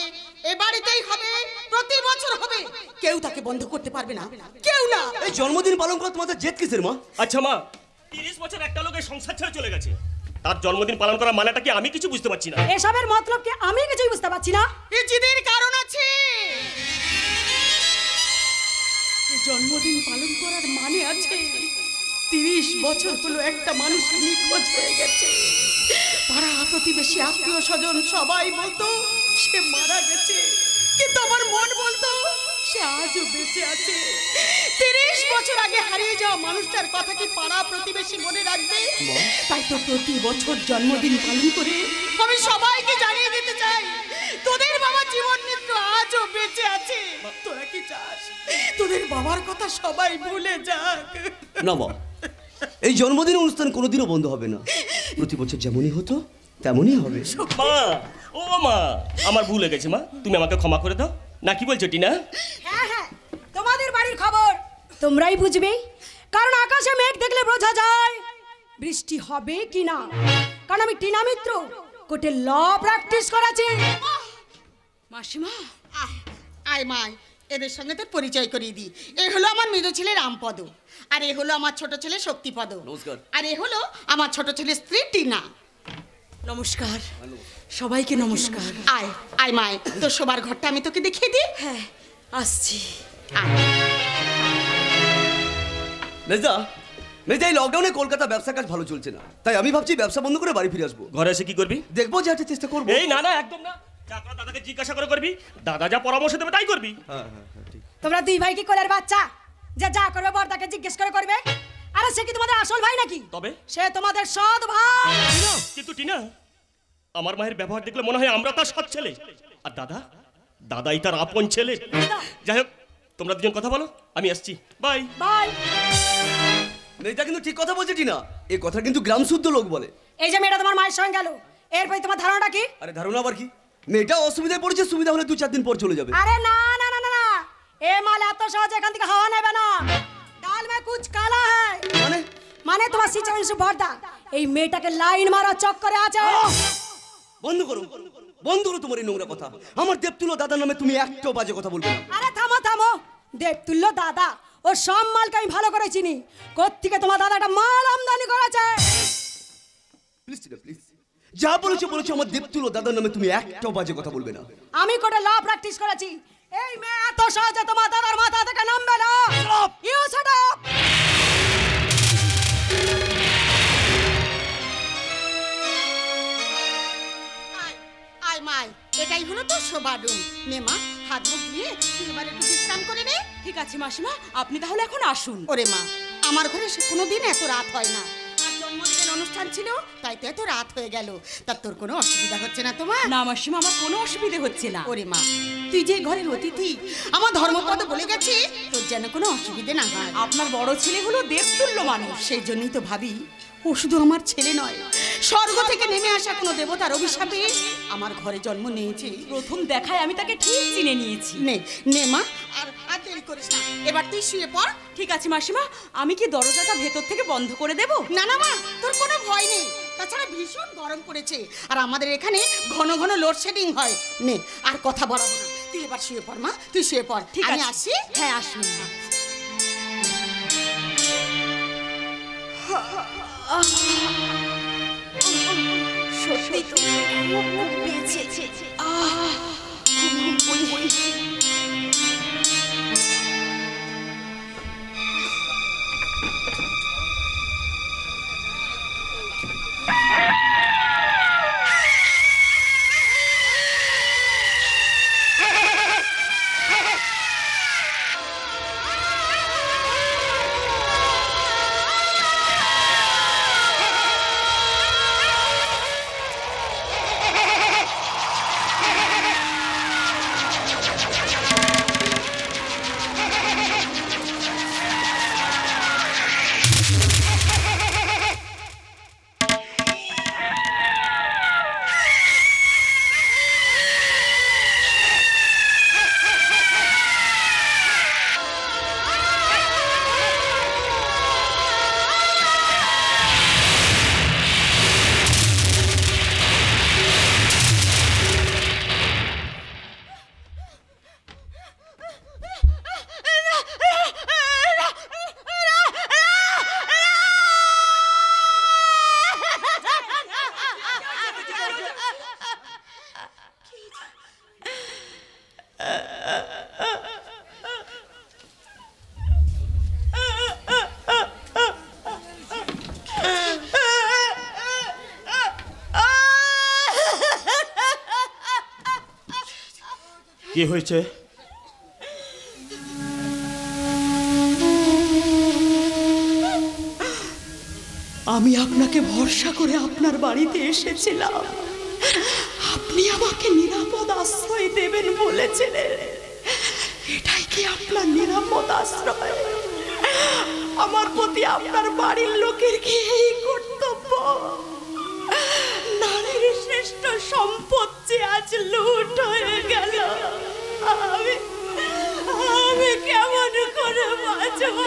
Speaker 1: এ বাড়িতেই হবে, প্রতি বছর হবে, কেউ তাকে বন্ধ করতে পারবে না, কেউ না।
Speaker 7: এই জন্মদিন পালন করা তোমাদের জেদ কিসের মা?
Speaker 5: আচ্ছা মা, 30 বছর একটা লোক এই সংসার ছেড়ে চলে গেছে, তার জন্মদিন পালন করার মানেটা কি আমি কিছু বুঝতে পারছি না।
Speaker 2: এসবের মতলব কি আমি কিছুই বুঝতে পারছি না।
Speaker 1: এই জিদের কারণ আছে। এই জন্মদিন পালন করার মানে আছে। 30 বছর হলো একটা মানুষ নিখোঁজ হয়ে গেছে। পাড়া প্রতিবেশী আত্মীয় স্বজন সবাই বলতো সে মারা গেছে, কিন্তু আমার মন বলতো সে আজও বেঁচে আছে। 30 বছর আগে হারিয়ে যাওয়া মানুষটার কথা কি পাড়া প্রতিবেশী মনে রাখবে? তাই তো প্রতি বছর জন্মদিন পালন করে আমি সবাইকে জানিয়ে দিতে চাই তোদের বাবা জীবন মিত্র আজও বেঁচে আছে। তোরা কি চাস তোদের তোদের বাবার কথা সবাই ভুলে যাক।
Speaker 7: না মা, এই জন্মদিন অনুষ্ঠান কোনোদিনও বন্ধ হবে না। প্রতি বছর যেমনই হতো তেমনই হবে।
Speaker 5: মা, ও মা, আমার ভুল হয়ে গেছে মা, তুমি আমাকে ক্ষমা করে দাও। না কি বলছো টিনা?
Speaker 2: হ্যাঁ হ্যাঁ, তোমাদের বাড়ির খবর তোমরাই বুঝবে, কারণ আকাশে মেঘ দেখলে বোঝা যায় বৃষ্টি হবে কি না। কারণ আমি টিনা মিত্র কোর্টে ল প্র্যাকটিস করেছি।
Speaker 1: মাসিমা, আয় মায়, এদের সঙ্গে তোর পরিচয় করিয়ে দিই। এ হলো আমার মেজ ছেলে রামপদ, আর এ হলো আমার ছোট ছেলে শক্তিপদ,
Speaker 7: নমস্কার।
Speaker 1: আর এ হলো আমার ছোট ছেলে স্ত্রী টিনা।
Speaker 2: নমস্কার, সবাইকে নমস্কার।
Speaker 1: আয় আয় মায়, তোর শোবার ঘরটা আমি তোকে দেখিয়ে দিই।
Speaker 2: হ্যাঁ, আসছি।
Speaker 1: আয়।
Speaker 7: মেজদা, মেজদা, এই লকডাউনে কলকাতা ব্যবসা কাজ ভালো চলছে না, তাই আমি ভাবছি ব্যবসা বন্ধ করে বাড়ি ফিরে আসবো।
Speaker 5: ঘরে এসে কি করবি?
Speaker 7: দেখবো যে একটা চেষ্টা করবো।
Speaker 5: এই না না, একদম না, যা করার দাদাকে জিজ্ঞাসা করে করবি, দাদা যা পরামর্শ দেবে তাই করবি।
Speaker 7: হ্যাঁ হ্যাঁ হ্যাঁ, ঠিক।
Speaker 2: তোমরা দুই ভাই কি কোলের বাচ্চা যে যা করবে বড়দাকে জিজ্ঞেস করে করবে? আরে সে কি তোমাদের আসল ভাই নাকি?
Speaker 5: তবে
Speaker 2: সে তোমাদের সৎ ভাই।
Speaker 5: কিন্তু টিনা, আমার মায়ের ব্যবহার দেখলে মনে হয় আমরা তার সৎ ছেলে, আর দাদা, দাদাই তার আপন ছেলে। যাই হোক, তোমরা দুজন কথা বলো, আমি আসছি। বাই
Speaker 2: ভাই,
Speaker 7: মেয়েটা কিন্তু ঠিক কথা বলছে টিনা, এই কথা কিন্তু গ্রাম শুদ্ধ লোক বলে।
Speaker 2: এই যে মেয়েটা তোমার মায়ের সঙ্গে গেল, এরপর তোমার ধারণাটা কি?
Speaker 7: আরে ধারণা আবার কি? মেয়েটা অসুবিধায় পড়েছে, সুবিধা হলে 2-4 দিন পর চলে যাবে।
Speaker 2: আরে না না না না না, এ মাল এত সহজে এখান থেকে হাওয়া নেবে না। ডাল মে কুছ কালা হ্যায়। মানে তোমার সিচুয়েশন বড়দা এই মেয়েটাকে লাইন মারা চক্করে আছে।
Speaker 7: বন্ধ করো, বন্ধ করো তোমার এই নোংরা কথা। আমার দেবতুল্য দাদার নামে তুমি একটাও বাজে কথা বলবে না।
Speaker 2: আরে থামো থামো, দেবতুল্য দাদা ও সব মালকে আমি ভালো করে চিনি। কোত্থেকে তোমার দাদা একটা মাল আমদানি করেছে?
Speaker 7: প্লিজ টিনা, প্লিজ, যা বলেছো বলেছো, আমার দেবতুল্য দাদার নামে তুমি একটাও বাজে কথা বলবে না।
Speaker 2: আমি কোর্টে ল প্র্যাকটিস করেছি, এই মেয়ে এত সহজে তোমার দাদার মাথা থেকে নামবে না। You shut up.
Speaker 1: আয় আয় মায়, এটাই হলো তোর শোবার রুম। নে মা, হাত মুখ ধুয়ে তুই এবার একটু বিশ্রাম করে নে।
Speaker 2: ঠিক আছে মাসিমা, আপনি তাহলে এখন আসুন।
Speaker 1: ওরে মা, আমার ঘরে সে কোনোদিন এত রাত হয় না। আর জন্মদিনের অনুষ্ঠান ছিল, তাই তো এত রাত হয়ে গেল। তা তোর কোনো অসুবিধা হচ্ছে না তোমার?
Speaker 2: না মাসিমা, আমার কোনো অসুবিধে হচ্ছে না।
Speaker 1: ওরে মা, তুই যে ঘরের অতিথি, আমার ধর্মপদ বলে গেছে তোর যেন কোনো অসুবিধে না হয়।
Speaker 2: আপনার বড় ছেলে হলো দেবতুল্য মানুষ।
Speaker 1: সেই জন্যই তো ভাবি ও শুধু আমার ছেলে নয়, স্বর্গ থেকে নেমে আসা কোনো দেবতার অভিশাপে আমার ঘরে জন্ম নিয়েছে।
Speaker 2: প্রথম দেখায় আমি তাকে ঠিক চিনে নিয়েছি।
Speaker 1: নে নে মা, আর দেরি করিস না, এবার তুই শুয়ে পড়।
Speaker 2: ঠিক আছে মাসিমা, আমি কি দরজাটা ভেতর থেকে বন্ধ করে দেব?
Speaker 1: না না মা, তোর কোনো ভয় নেই। তাছাড়া ভীষণ গরম পড়েছে, আর আমাদের এখানে ঘন ঘন লোডশেডিং হয়। নে, আর কথা বলাবো না, তুই এবার শুয়ে পড় মা, তুই শুয়ে পড়।
Speaker 2: ঠিক
Speaker 1: আমি
Speaker 2: আছে।
Speaker 1: আসি।
Speaker 2: হ্যাঁ আসুন। সত্যি তো খুব ঘুম পেয়েছে।
Speaker 5: কি হয়েছে?
Speaker 2: আমি আপনাকে ভরসা করে আপনার বাড়িতে এসেছিলাম, আপনি আমাকে নিরাপদ আশ্রয় দেবেন বলেছিলেন। এটাই কি আপনার নিরাপদ আশ্রয়? আমার প্রতি আপনার বাড়ির লোকের কি এই কর্তব্য? নারীর শ্রেষ্ঠ সম্পদ যে আজ লুট হয়ে গেল, আমি কেমন করে বাঁচব?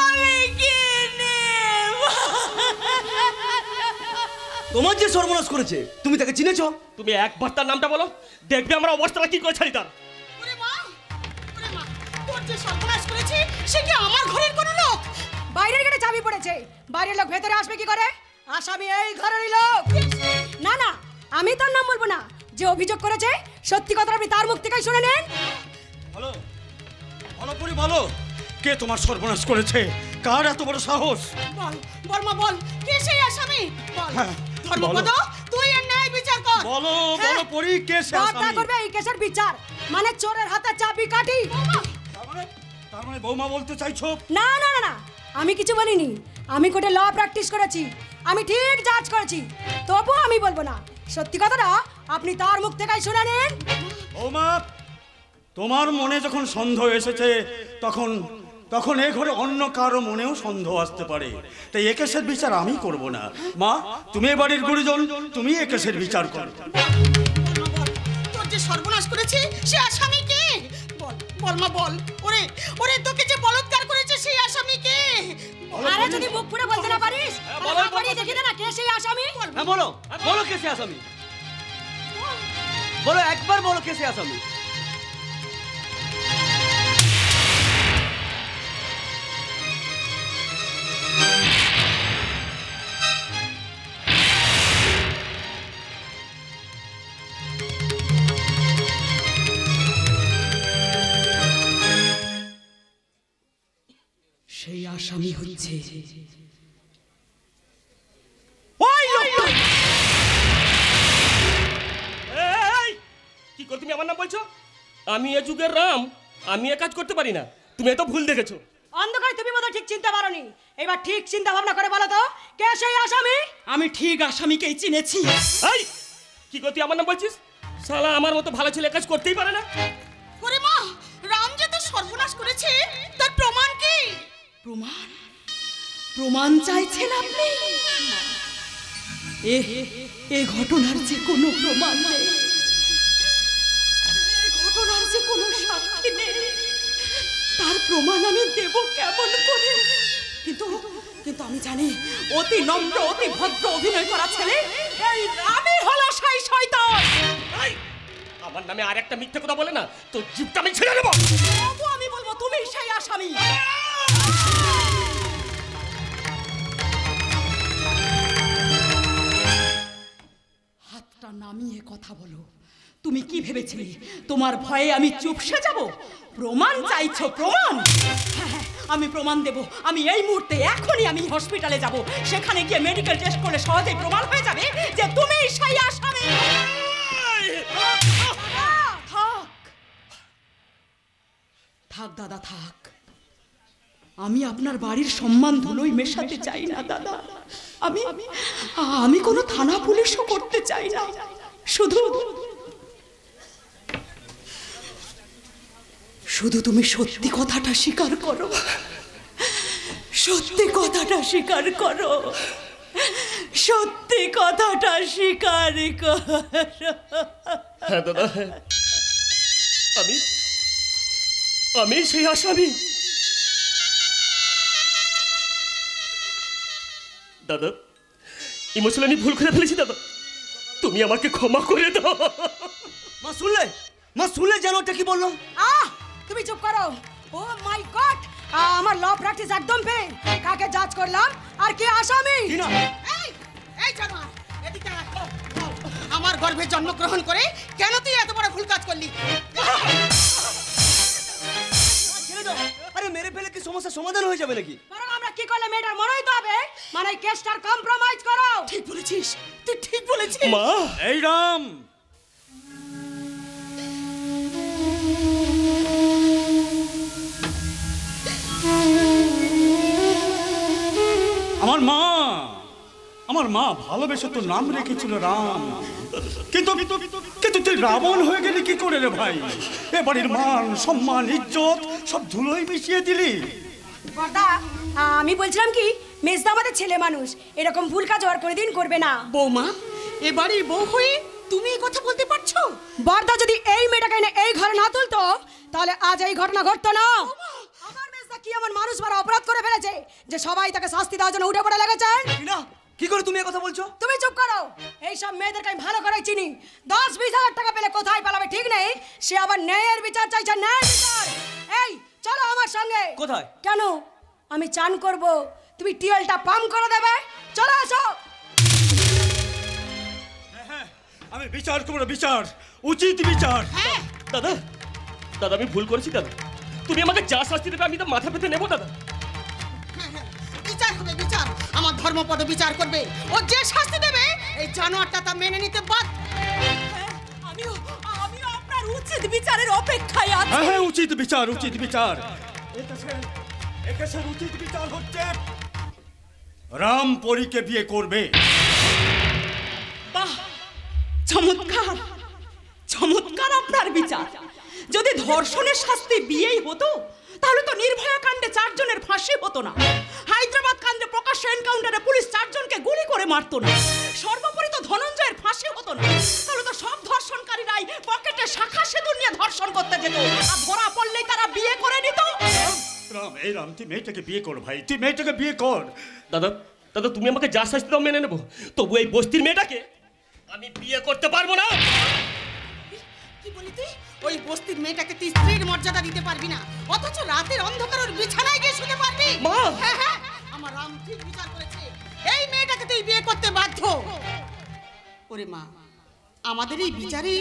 Speaker 2: আমি কি নেব?
Speaker 7: তোমার যে সর্বনাশ করেছে তুমি তাকে চিনেছো?
Speaker 5: তুমি একবার তার নামটা বলো, দেখবে আমরা অবস্থাটা কি করে ছাড়ি তার।
Speaker 1: ওরে মা, ওরে মা, তোর যে সর্বনাশ করেছি সে কি আমার ঘরের কোনো লোক?
Speaker 8: বাইরের গেটে চাবি পড়েছে, বাইরের লোক ভেতরে আসবে কি করে? আসামি এই ঘরেরই লোক। না না, আমি তার নাম বলবো না। যে অভিযোগ করেছে সত্যি কথাটা আপনি তার মুখ থেকেই শুনে নেন।
Speaker 4: বলো, বলো পরি বলো, কে তোমার সর্বনাশ করেছে? কার এত বড় সাহস?
Speaker 1: বল, বল মা বল, কে সেই আসামি? বল।
Speaker 4: হ্যাঁ,
Speaker 1: ধর্মপদ, তুই এর ন্যায় বিচার কর।
Speaker 4: বলো বলো পরি, কে সে
Speaker 8: কথা
Speaker 4: আসামি?
Speaker 8: করবে এই কেসের বিচার, মানে চোরের হাতে চাবি কাঠি।
Speaker 4: তার মানে বৌমা বলতে চাইছো?
Speaker 8: না না না না, আমি কিছু বলিনি। আমি কোর্টে ল প্র্যাকটিস করেছি, আমি ঠিক জাজ করেছি। তবু আমি বলবো না। সত্যি কথাটা আপনি তার মুখ থেকেই শুনে নেন।
Speaker 4: বৌমা, তোমার মনে যখন সন্দেহ এসেছে তখন তখন এ ঘরে অন্য কারো মনেও সন্দেহ আসতে পারে। তাই এ কেসের বিচার আমি করব না। মা, তুমি এ বাড়ির গুরুজন, তুমি এ কেসের বিচার করো।
Speaker 1: তোর যে সর্বনাশ করেছি সে আসামি কে? বল, বল মা বল। ওরে, ওরে তোকে যে বলৎকার করেছে সেই আসামি কে?
Speaker 8: আরে যদি মুখ ফুটে বলতে না পারিস, তাহলে বাড়ি দেখি দে না কে সেই আসামি।
Speaker 7: হ্যাঁ বলো, বলো কে সে আসামি? বলো, একবার বলো কে সে আসামি?
Speaker 2: সেই আসামি হচ্ছে
Speaker 5: ওই লোকটা। এই, কি করে তুমি আমার নাম বলছো? আমি এ যুগের রাম, আমি এ কাজ করতে পারি না। তুমি এত ভুল দেখেছো।
Speaker 8: অন্ধকারে তুমি বোধহয় ঠিক চিনতে পারোনি। এবার ঠিক চিন্তা ভাবনা করে বলো তো কে সেই আসামি।
Speaker 2: আমি ঠিক আসামিকেই চিনেছি।
Speaker 5: এই, কি করে তুই আমার নাম বলছিস? শালা আমার মতো ভালো ছেলে কাজ করতেই পারে না।
Speaker 1: ওরে মা, রাম যে তোর সর্বনাশ করেছে তার প্রমাণ কি?
Speaker 2: প্রমাণ? প্রমাণ চাইছেন আপনি? এ ঘটনার যে কোনো প্রমাণ নেই, এ ঘটনার যে কোনো সাক্ষী নেই, তার প্রমাণ আমি দেব কেমন করে? কিন্তু কিন্তু আমি জানি অতি নম্র অতি ভদ্র অভিনয় করা ছেলে এই রামই হলো সেই শয়তান।
Speaker 5: এই, আমার নামে আর একটা মিথ্যে কথা বলে না তো জিভটা আমি ছেড়ে দেবো।
Speaker 2: তবু আমি বলবো তুমি সেই আসামি। হাতটা নামিয়ে কথা বলো। তুমি কি ভেবেছিলে তোমার ভয়ে আমি চুপসে যাব? প্রমাণ চাইছো? প্রমাণ? হ্যাঁ হ্যাঁ, আমি প্রমাণ দেব। আমি এই মুহূর্তে এখনই আমি হসপিটালে যাব। সেখানে গিয়ে মেডিকেল টেস্ট করলে সহজেই প্রমাণ হয়ে যাবে যে তুমি সেই আসামি। থাক থাক দাদা থাক। আমি আপনার বাড়ির সম্মান ধুলোই মেশাতে চাই না দাদা। আমি কোনো থানা পুলিশও করতে চাই না। শুধু তুমি সত্যি কথাটা স্বীকার করো। সত্যি কথাটা স্বীকার করো। সত্যি কথাটা স্বীকার করো।
Speaker 5: হ্যাঁ দাদা, আমি সেই আসামি। দাদা, ইমোশনালি ভুল করে ফেলেছি দাদা, তুমি আমাকে ক্ষমা করে দাও।
Speaker 7: মা শুনলে? মা শুনলে জানো ওটা কি বললো?
Speaker 8: তুমি চুপ করো। ও মাই গড, আমার ল প্র্যাকটিস একদম ফেল। কাকে জাজ করলাম আর কে আসামি?
Speaker 1: এই, এই জানোয়ার, এদিকে আয়। বল, আমার গর্ভে জন্মগ্রহণ করে কেন তুই এত বড় ভুল কাজ করলি?
Speaker 7: ছেড়ে দাও। আরে মেরে ফেলে কি সমস্যার সমাধান হয়ে যাবে নাকি?
Speaker 8: বরং আমরা কি করলে মেয়েটার মনে হইতে হবে, মানে কেসটার কম্প্রোমাইজ করো।
Speaker 2: ঠিক বলেছিস, তুই ঠিক বলেছিস।
Speaker 5: মা,
Speaker 4: এই রাম, আমার মা, আমার মা ভালোবেসে তো নাম রেখেছিল রাম, কিন্তু কিন্তু তুই রাবণ হয়ে গেলি কি করে রে ভাই? এ বাড়ির মান সম্মান ইজ্জত সব ধুলোয় মিশিয়ে দিলি।
Speaker 8: বর্দা, আমি বলছিলাম কি, মেজদা আমাদের ছেলে মানুষ, এরকম ভুল কাজ আর কোনোদিন করবে না।
Speaker 1: বৌমা, এ বাড়ির বউ হয়ে তুমি এই কথা বলতে পারছো?
Speaker 8: বর্দা যদি এই মেয়েটাকে এনে এই ঘরে না তুলতো তাহলে আজ এই ঘটনা ঘটতো না। আমার মেজদা কি এমন মানুষ মারা অপরাধ করে ফেলেছে যে সবাই তাকে শাস্তি দেওয়ার জন্য উঠে পড়ে লেগেছে?
Speaker 7: না, কি করে তুমি এই কথা বলছো?
Speaker 8: তুমি চুপ করো। এই সব মেয়েদেরকে আমি ভালো করে চিনি। 10-20 হাজার টাকা পেলে কোথায় পালাবে ঠিক নেই, সে আবার ন্যায়ের বিচার চাইছে, ন্যায়ের বিচার। এই চলো আমার সঙ্গে।
Speaker 7: কোথায়?
Speaker 8: কেন? আমি চান করব, তুমি টিউবওয়েলটা পাম্প করে দেবে। চলো আসো।
Speaker 4: আমি বিচার করবো, বিচার, উচিত বিচার।
Speaker 5: দাদা, দাদা আমি ভুল করেছি দাদা। তুমি আমাকে যা শাস্তি দেবে আমি তো মাথা পেতে নেবো দাদা।
Speaker 1: বিচার হবে, বিচার। আমার ধর্মপদ বিচার করবে। ও যে শাস্তি দেবে এই জানোয়ারটা তা মেনে নিতে বাধ্য।
Speaker 2: আমিও আপনার উচিত বিচারের অপেক্ষায় আছি।
Speaker 4: হ্যাঁ হ্যাঁ, উচিত বিচার, উচিত বিচার। একেশের উচিত বিচার হচ্ছে রাম পরীকে বিয়ে করবে।
Speaker 2: বাহ, চমৎকার চমৎকার আপনার বিচার। যদি ধর্ষণের শাস্তি বিয়েই হতো তাহলে তো নির্ভয়া কাণ্ডে 4 জনের ফাঁসি হতো না, হায়দ্রাবাদ কাণ্ডে প্রকাশ্য এনকাউন্টারে পুলিশ 4 জনকে গুলি করে মারতো না, সর্বোপরি তো ধনঞ্জয়ের ফাঁসি হতো না। তাহলে তো সব ধর্ষণকারীরাই পকেটে শাখা সিঁদুর নিয়ে ধর্ষণ করতে যেত, আর ধরা পড়লেই তারা বিয়ে করে নিত।
Speaker 4: রাম, এই রাম, তুই মেয়েটাকে বিয়ে কর ভাই, তুই মেয়েটাকে বিয়ে কর।
Speaker 5: দাদা, দাদা তুমি আমাকে যা শাস্তি দাও মেনে নেবো, তবু এই বস্তির মেয়েটাকে আমি বিয়ে করতে পারবো না।
Speaker 1: কি বলি তুই? ওই বস্তির মেয়েটাকে তুই স্ত্রীর মর্যাদা দিতে পারবি না, অথচ রাতের অন্ধকার ওর বিছানায় গিয়ে শুতে পারবি?
Speaker 5: মা!
Speaker 1: হ্যাঁ হ্যাঁ, আমার রাম ঠিক বিচার করেছে। এই মেয়েটাকে তুই বিয়ে করতে বাধ্য। ওরে মা, আমাদের এই বিচারে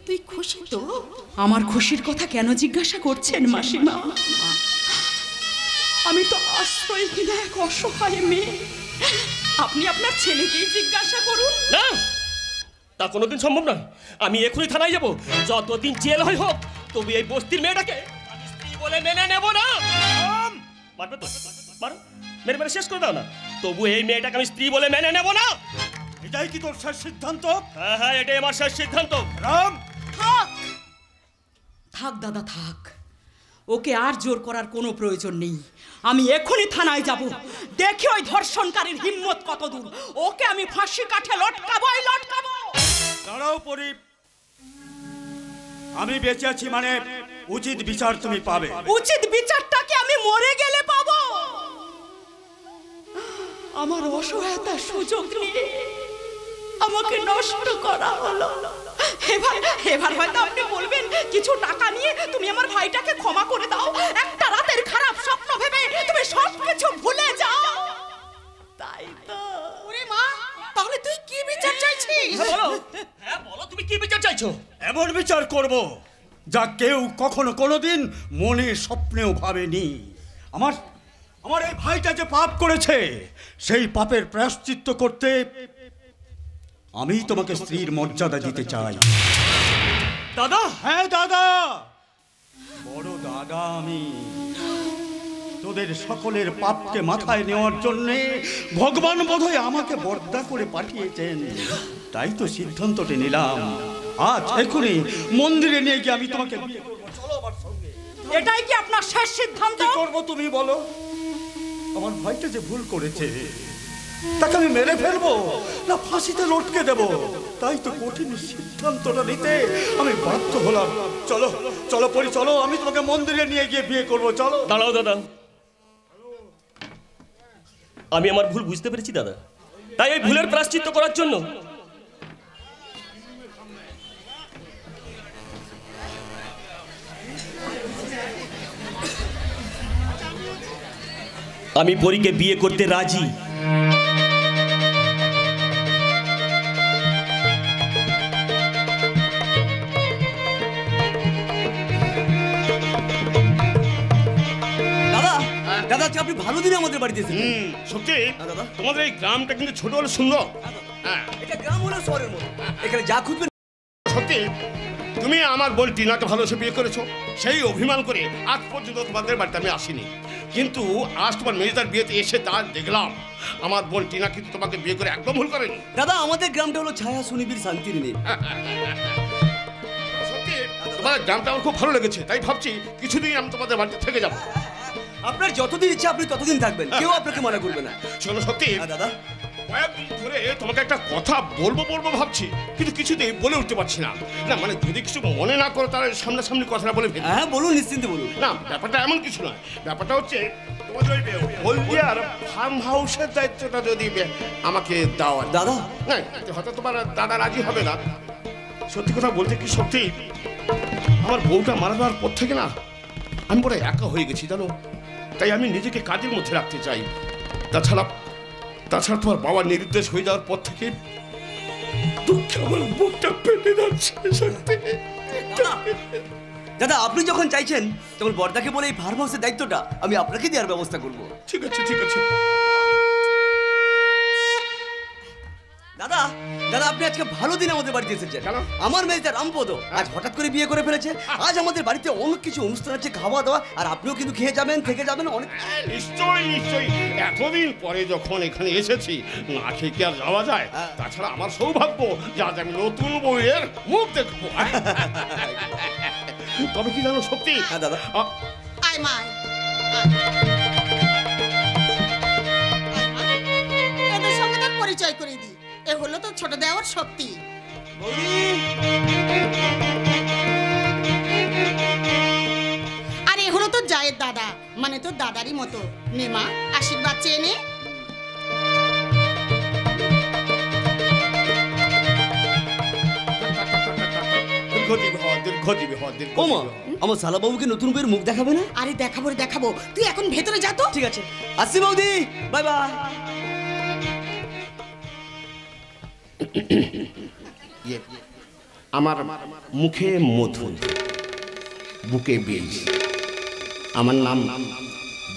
Speaker 1: তুই খুশি তো?
Speaker 2: আমার খুশির কথা কেন জিজ্ঞাসা করছেন মাসিমা? আমি তো আশ্রয়হীন এক অসহায় মেয়ে। আপনি আপনার ছেলেকেই জিজ্ঞাসা করুন।
Speaker 5: না, তা কোনোদিন সম্ভব নয়। আমি এখনই থানায় যাব, যতদিন জেল হয় হোক, তবু এই বস্তির মেয়েটাকে আমি স্ত্রী বলে মেনে নেব না। মারবে তো মারো, মেরে মেরে শেষ করে দাও না, তবু এই মেয়েটাকে আমি স্ত্রী বলে মেনে নেব না।
Speaker 4: এটাই কি তোর শেষ সিদ্ধান্ত?
Speaker 5: হ্যাঁ হ্যাঁ, এটাই আমার শেষ সিদ্ধান্ত।
Speaker 4: রাম,
Speaker 2: থাক থাক দাদা থাক, ওকে আর জোর করার কোনো প্রয়োজন নেই। আমি এখনই থানায় যাব, দেখি ওই ধর্ষণকারীর হিম্মত কত দূর। ওকে আমি ফাঁসি কাঠে লটকাবোই লটকাবো।
Speaker 4: দাঁড়াও পরি, আমি বেঁচে আছি মানে উচিত বিচার তুমি পাবে।
Speaker 2: উচিত বিচারটাকে আমি মরে গেলে পাবো? আমার অসহায়তার সুযোগ নিয়ে আমাকে নষ্ট করা হলো। এবার হয়তো আপনি বলবেন কিছু টাকা নিয়ে তুমি আমার ভাইটাকে ক্ষমা করে দাও, একটা রাতের খারাপ স্বপ্ন ভেবে তুমি সব কিছু ভুলে যাও, তাই তো?
Speaker 1: ওরে মা, তাহলে তুই কি বিচার চাইছিস?
Speaker 5: হ্যাঁ বলো, তুমি কি বিচার চাইছো?
Speaker 4: এমন বিচার করব যা কেউ কখনো কোনোদিন মনে স্বপ্নেও ভাবেনি। আমার এই ভাইটা যে পাপ করেছে, সেই পাপের প্রায়শ্চিত্ত করতে আমি তোমাকে স্ত্রীর মর্যাদা দিতে চাই।
Speaker 5: দাদা!
Speaker 4: হ্যাঁ দাদা, বড় দাদা আমি। তোদের সকলের পাপকে মাথায় নেওয়ার জন্য ভগবান বোধহয় আমাকে বর্দা করে পাঠিয়েছেন, তাই তো সিদ্ধান্তটি নিলাম। আজ এখনই মন্দিরে নিয়ে গিয়ে আমি তোমাকে বিয়ে করব। চলো আমার সঙ্গে।
Speaker 2: এটাই কি আপনার শেষ সিদ্ধান্ত?
Speaker 4: কি করবো তুমি বলো? আমার ভাইটা যে ভুল করেছে, তাকে আমি মেরে ফেলবো না ফাঁসিতে লটকে দেব, তাই তো কঠিন সিদ্ধান্তটা নিতে আমি বাধ্য হলাম। চলো চলো পরি, চলো, আমি তোমাকে মন্দিরে নিয়ে গিয়ে বিয়ে করবো। চলো।
Speaker 5: দাঁড়াও দাদা, আমি আমার ভুল বুঝতে পেরেছি দাদা, তাই এই ভুলের প্রায়শ্চিত্ত করার জন্য আমি পরীকে বিয়ে করতে রাজি।
Speaker 7: দাদা, আজকে আপনি ভালো দিনে আমাদের বাড়িতে এসেছেন।
Speaker 3: সত্যি
Speaker 7: দাদা।
Speaker 3: তোমাদের এই গ্রামটা কিন্তু ছোট হলে সুন্দর। হ্যাঁ
Speaker 7: এটা গ্রাম হলো শহরের মতো, এখানে যা খুঁজবেন।
Speaker 3: সত্যি তুমি আমার বোন টিনাকে ভালোবেসে বিয়ে করেছো, সেই অভিমান করে আজ পর্যন্ত তোমাদের বাড়িতে আমি আসিনি।
Speaker 6: কিন্তু আজ তোমার মেজদার বিয়েতে এসে তা দেখলাম আমার বোন টিনা কিন্তু তোমাকে বিয়ে করে একদম ভুল করেনি।
Speaker 7: দাদা আমাদের গ্রামটা হলো ছায়া সুনিবিড় শান্তির নেই।
Speaker 6: সত্যি তোমার গ্রামটা আমার খুব ভালো লেগেছে, তাই ভাবছি কিছুদিন আমি তোমাদের বাড়িতে থেকে যাবো।
Speaker 7: আপনার যতদিন ইচ্ছা আপনি ততদিন থাকবেন, কেউ আপনাকে মানা করবে না।
Speaker 6: শোনো সত্যি
Speaker 7: দাদা
Speaker 6: কয়েকদিন ধরে তোমাকে একটা কথা বলবো ভাবছি, কিন্তু কিছুতেই বলে উঠতে পারছি না। না মানে যদি কিছু মনে না করো তাহলে সামনাসামনি কথাটা বলে ফেলি।
Speaker 7: হ্যাঁ বলুন, নিশ্চিন্তে বলুন।
Speaker 6: না ব্যাপারটা এমন কিছু নয়, ব্যাপারটা হচ্ছে তোমাদের ওই হলদিয়ার ফার্ম হাউসের দায়িত্বটা যদি আমাকে দাও।
Speaker 7: দাদা
Speaker 6: না হয়তো তোমার দাদা রাজি হবে না। সত্যি কথা বলতে কি সত্যি আমার বউটা মারা যাওয়ার পর থেকে না আমি বড় একা হয়ে গেছি জানো, তাই আমি নিজেকে কাজের মধ্যে রাখতে চাই। তাছাড়া তোমার বাবার নিরুদ্দেশ হয়ে যাওয়ার পর থেকে দুঃখে আমার বুকটা ফেটে যাচ্ছে। সত্যি
Speaker 7: দাদা আপনি যখন চাইছেন তখন বর্দাকে বলে এই ফার্ম হাউসের দায়িত্বটা আমি আপনাকে দেওয়ার ব্যবস্থা করব।
Speaker 6: ঠিক আছে ঠিক আছে।
Speaker 7: দাদা দাদা আপনি আজকে ভালো দিন আমাদের বাড়িতে এসেছেন।
Speaker 6: কেন?
Speaker 7: আমার মেয়েটা রামপদ আজ হঠাৎ করে বিয়ে করে ফেলেছে। আজ আমাদের বাড়িতে অনেক কিছু অনুষ্ঠান আছে, খাওয়া দাওয়া, আর আপনিও কিন্তু খেয়ে যাবেন, থেকে যাবেন অনেক।
Speaker 6: নিশ্চয়ই এতদিন পরে যখন এখানে এসেছি না খেয়ে কি আর যাওয়া যায়? তাছাড়া আমার সৌভাগ্য যে আজ আমি নতুন বউয়ের মুখ দেখবো। তবে কি জানো সত্যি
Speaker 7: হ্যাঁ দাদা
Speaker 1: আয় মা এদের সঙ্গে তার পরিচয় করে দিই। এ হলো তো ছোট দেওয়ার শক্তি। আর এ হলো তো জায়ের দাদা, মানে তো দাদারই মতো। নে মা আশীর্বাদ চেয়ে নে।
Speaker 7: ওমা আমার শালা বাবুকে নতুন বইয়ের মুখ দেখাবে না?
Speaker 1: আরে দেখাবো রে দেখাবো, তুই এখন ভেতরে যা তো।
Speaker 7: ঠিক আছে আসছি বৌদি, বাই বাই।
Speaker 6: আমার মুখে মধু, বুকে বীজ। আমার নাম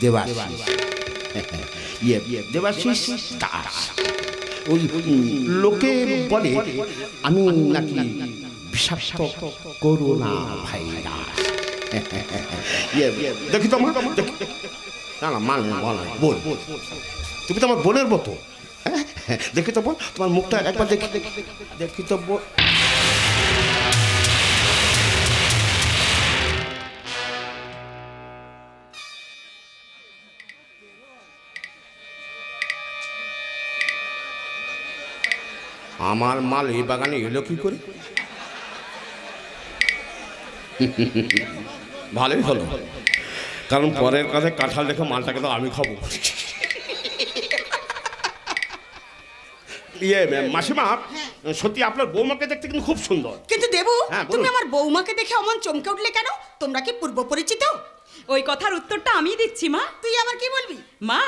Speaker 6: দেবাশিস। দেবাশিস দাস। ওই লোকে বলে আমি নাকি বিষাক্ত করোনা ভাইরাস। দেখি তো মা, না না মানে বল, তুমি তো আমার বোনের মতো। দেখি তো বল, তোমার মুখটা একবার দেখি তো বল। আমার মাল এই বাগানে এলো কি করে? ভালোই হলো, কারণ পরের কাছে কাঁঠাল দেখে মালটাকে তো আমি খাবো। মাসিমা সত্যি আপনার বৌমাকে দেখতে কিন্তু খুব সুন্দর।
Speaker 1: কিন্তু দেবু
Speaker 6: হ্যাঁ, বলুন।
Speaker 1: তুমি আমার বৌমাকে দেখে অমন চমকে উঠলে কেন? তোমরা কি পূর্ব পরিচিত?
Speaker 2: ওই কথার উত্তরটা আমি দিচ্ছি মা।
Speaker 1: তুই আবার কি বলবি?
Speaker 2: মা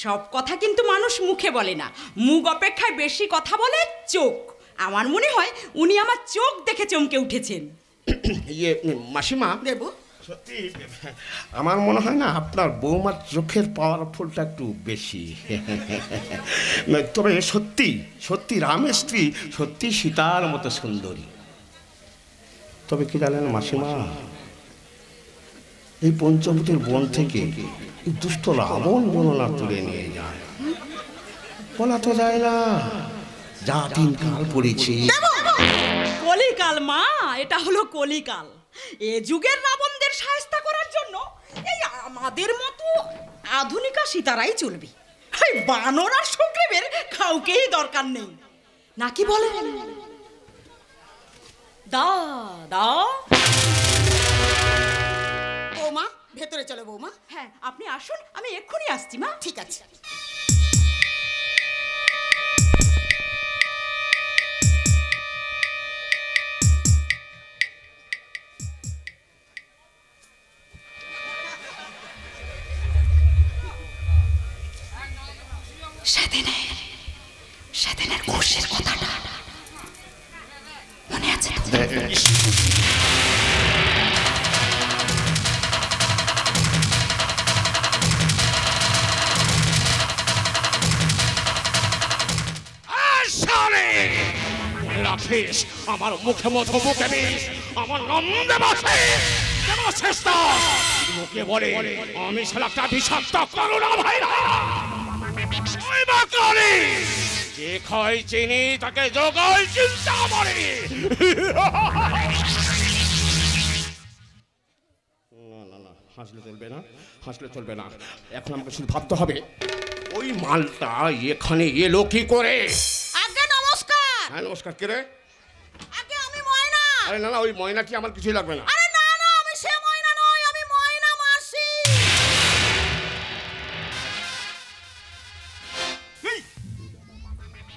Speaker 2: সব কথা কিন্তু মানুষ মুখে বলে না, মুখ অপেক্ষায় বেশি কথা বলে চোখ। আমার মনে হয় উনি আমার চোখ দেখে চমকে উঠেছেন।
Speaker 6: মাসিমা
Speaker 1: দেবু
Speaker 6: সত্যি আমার মনে হয় না আপনার বৌমার চোখের পাওয়ারফুলটা একটু বেশি। তবে সত্যি সত্যি রামের স্ত্রী সত্যি সীতার মতো সুন্দরী। তবে কি জানেন মাসিমা, এই পঞ্চবটির বন থেকে দুষ্ট রাবণ গণনা তুলে নিয়ে যায়, বলা তো যায় না যা দিন কাল পড়েছে।
Speaker 2: কলিকাল মা, এটা হলো কলিকাল। এ যুগের রাবণদের শায়েস্তা করার জন্য এই আমাদের মতো আধুনিকা সীতারাই চলবে। এই বানর আর সুগ্রীবের কাউকেই দরকার নেই, নাকি বলে? দা দা
Speaker 1: বৌমা ভেতরে চলো বৌমা।
Speaker 2: হ্যাঁ আপনি আসুন, আমি এক্ষুনি আসছি মা।
Speaker 1: ঠিক আছে।
Speaker 2: সেদিনের খুশির কথাটা মনে আছে তো?
Speaker 3: রাখিস আমার মুখে মধু, মুখে বিষ। আমার নাম দেবাশিস। দেবাশিস দাস। লোকে বলে আমি শালা একটা বিষাক্ত করোনা ভাইরাস। ওই বাকলি যে খায় চিনি তাকে জগায় চিন্তা মরে। না হাসলে চলবে না, হাসলে চলবে না। এখন আমাকে শুধু ভাবতে হবে ওই মালটা এখানে এলো কি করে।
Speaker 1: আগে নমস্কার।
Speaker 3: হ্যাঁ নমস্কার। কে রে?
Speaker 1: আগে আমি ময়না।
Speaker 3: আরে না না, ওই ময়না কি আমার কিছুই লাগবে না।
Speaker 1: আরে না না, আমি সে ময়না নই, আমি ময়না মাসি।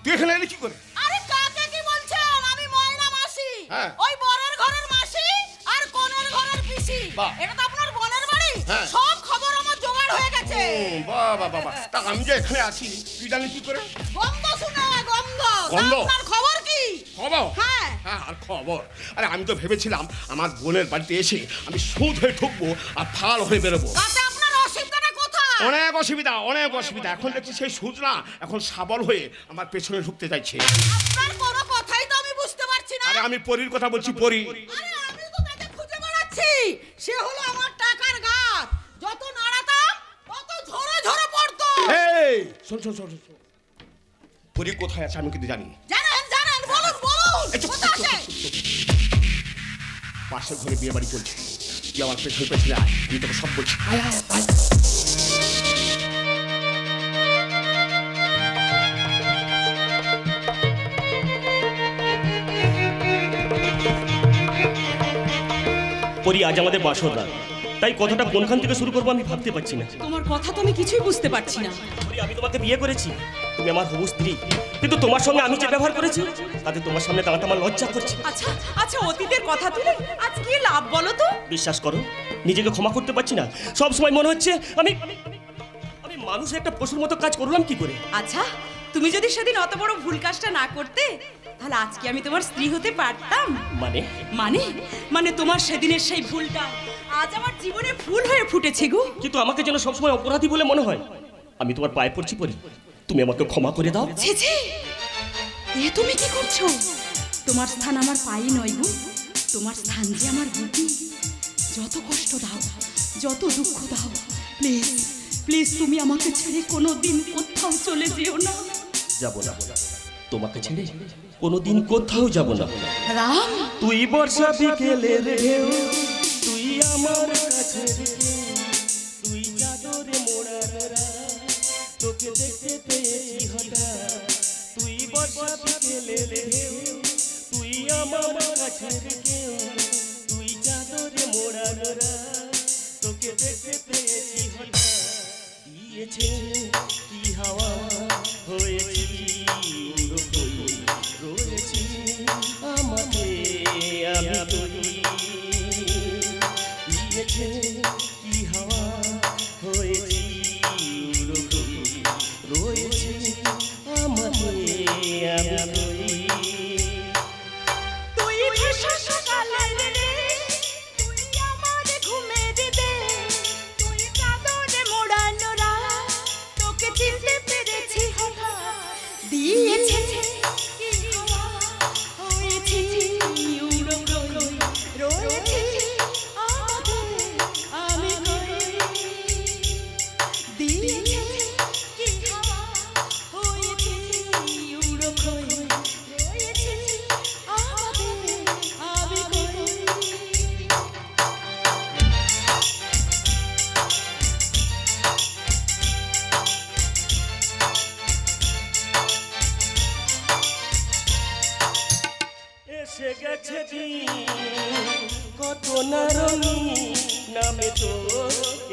Speaker 3: তুই এখানে এলি কি করে?
Speaker 1: আরে কাকে কি বলছেন? আমি ময়না মাসি।
Speaker 3: হ্যাঁ।
Speaker 1: ওই বরের ঘরের মাসি আর কোণের ঘরের পিসি।
Speaker 3: বাহ।
Speaker 1: এটা তো আপনার বোনের বাড়ি।
Speaker 3: হ্যাঁ।
Speaker 1: সব খবর আমার জোগাড় হয়ে গেছে।
Speaker 3: বাবা বাবা, তা আমি যে এখানে আছি তুই জানি কি করে?
Speaker 1: গন্ধ শুনে গন্ধ।
Speaker 3: গন্ধ?
Speaker 1: আপনার খবর কি?
Speaker 3: খবর?
Speaker 1: হ্যাঁ।
Speaker 3: হ্যাঁ আর খবর? আরে আমি তো ভেবেছিলাম আমার বোনের বাড়িতে এসে আমি সুদ হয়ে ঢুকবো আর ফাল হয়ে বেরোবো।
Speaker 1: তাতে আপনার অসুবিধাটা কোথায়?
Speaker 3: অনেক অসুবিধা, অনেক অসুবিধা। এখন দেখছি সেই সুদ না এখন সাবল হয়ে আমার পেছনে ঢুকতে চাইছে।
Speaker 1: আপনার কোনো কথাই তো আমি বুঝতে পারছি না।
Speaker 3: আরে আমি পরীর কথা বলছি, পরী।
Speaker 1: আরে আমি তো তাকে খুঁজে বেড়াচ্ছি। সে হলো আমার টাকার গাছ। যত নাড়াতাম তত ঝরে ঝরে পড়তো।
Speaker 3: এই শোন শোন শোন শোন। পরী কোথায় আছে আমি কিন্তু জানি।
Speaker 1: জানেন জানেন, বলুন বলুন।
Speaker 3: এই চুপ,
Speaker 1: কোথায়
Speaker 3: চুপ,
Speaker 1: আছে?
Speaker 3: চুপ, চুপ, চুপ। পাশের ঘরে বিয়ে বাড়ি চলছে। তুই আমার পেছনে পেছনে আয়, আমি তোকে সব বলছি। আয় আয় আয়।
Speaker 5: পরি আজ আমাদের বাসর রাত, তাই কথাটা কোনখান থেকে শুরু করবো আমি ভাবতে পারছি না।
Speaker 2: তোমার কথা তো আমি কিছুই বুঝতে পারছি না।
Speaker 5: পরি, আমি তোমাকে বিয়ে করেছি, তুমি আমার হবু স্ত্রী, কিন্তু তোমার সঙ্গে আমি যে ব্যবহার করেছি তাতে তোমার সামনে দাঁড়াতে আমার লজ্জা করছে।
Speaker 2: আচ্ছা আচ্ছা, অতীতের কথা তুলে আজ কি লাভ বলো তো?
Speaker 5: বিশ্বাস করো, নিজেকে ক্ষমা করতে পারছি না। সব সময় মনে হচ্ছে আমি আমি মানুষ একটা পশুর মতো কাজ করলাম কি করে।
Speaker 2: আচ্ছা, তুমি যদি সেদিন অত বড় ভুল কাজটা না করতে তাহলে আজকে আমি তোমার স্ত্রী হতে পারতাম।
Speaker 5: মানে
Speaker 2: মানে মানে তোমার সেদিনের সেই ভুলটা আজ আমার জীবনে ফুল হয়ে ফুটেছে গো।
Speaker 5: কিন্তু আমাকে যেন সবসময় অপরাধী বলে মনে হয়। আমি তোমার পায়ে পড়ছি পরি, তুমি আমাকে ক্ষমা করে দাও।
Speaker 2: ছি ছি, এ তুমি কি করছো? তোমার স্থান আমার পায়ে নয় গো, তোমার স্থান যে আমার বুকে। যত কষ্ট দাও, যত দুঃখ দাও, প্লিজ প্লিজ তুমি আমাকে ছেড়ে কোনোদিন কোথাও চলে যেও না।
Speaker 5: যাব না, তোমাকে ছেড়ে কোনোদিন কোথাও যাব না।
Speaker 2: রাম,
Speaker 5: তুই বর্ষা বিকেলের ঢেউ, তুই আমার কাছে, তুই চাদরে মোড়ার রাত, তোকে দেখতে পেয়েছি হঠাৎ। তুই বর্ষা বিকেলের ঢেউ, তুই আমার কাছে, তুই চাদরে মোড়ার রাত, তোকে দেখতে পেয়েছি হঠাৎ। দিয়েছে কি হাওয়া হয়েছি রয়েছি আমাকে আমি তৈরি। দিয়েছে কি হাওয়া হয়েছি রয়েছি আমাকে আমি তৈরি।
Speaker 2: তুই ভেসা সকালের রে, তুই আমার ঘুমের দে, তুই চাদরে মোড়ানো রাত, তোকে চিনতে পেরেছি হঠাৎ। দিয়েছে কি হাওয়া হয়েছি উড়ো কই, রয়েছি আমাদের আমি কই। দিয়েছে কি হাওয়া হয়েছি উড়ো কই, রয়েছি আমাদের আমি কই।
Speaker 5: এসে গেছে দিন কত না রঙিন, নামে তো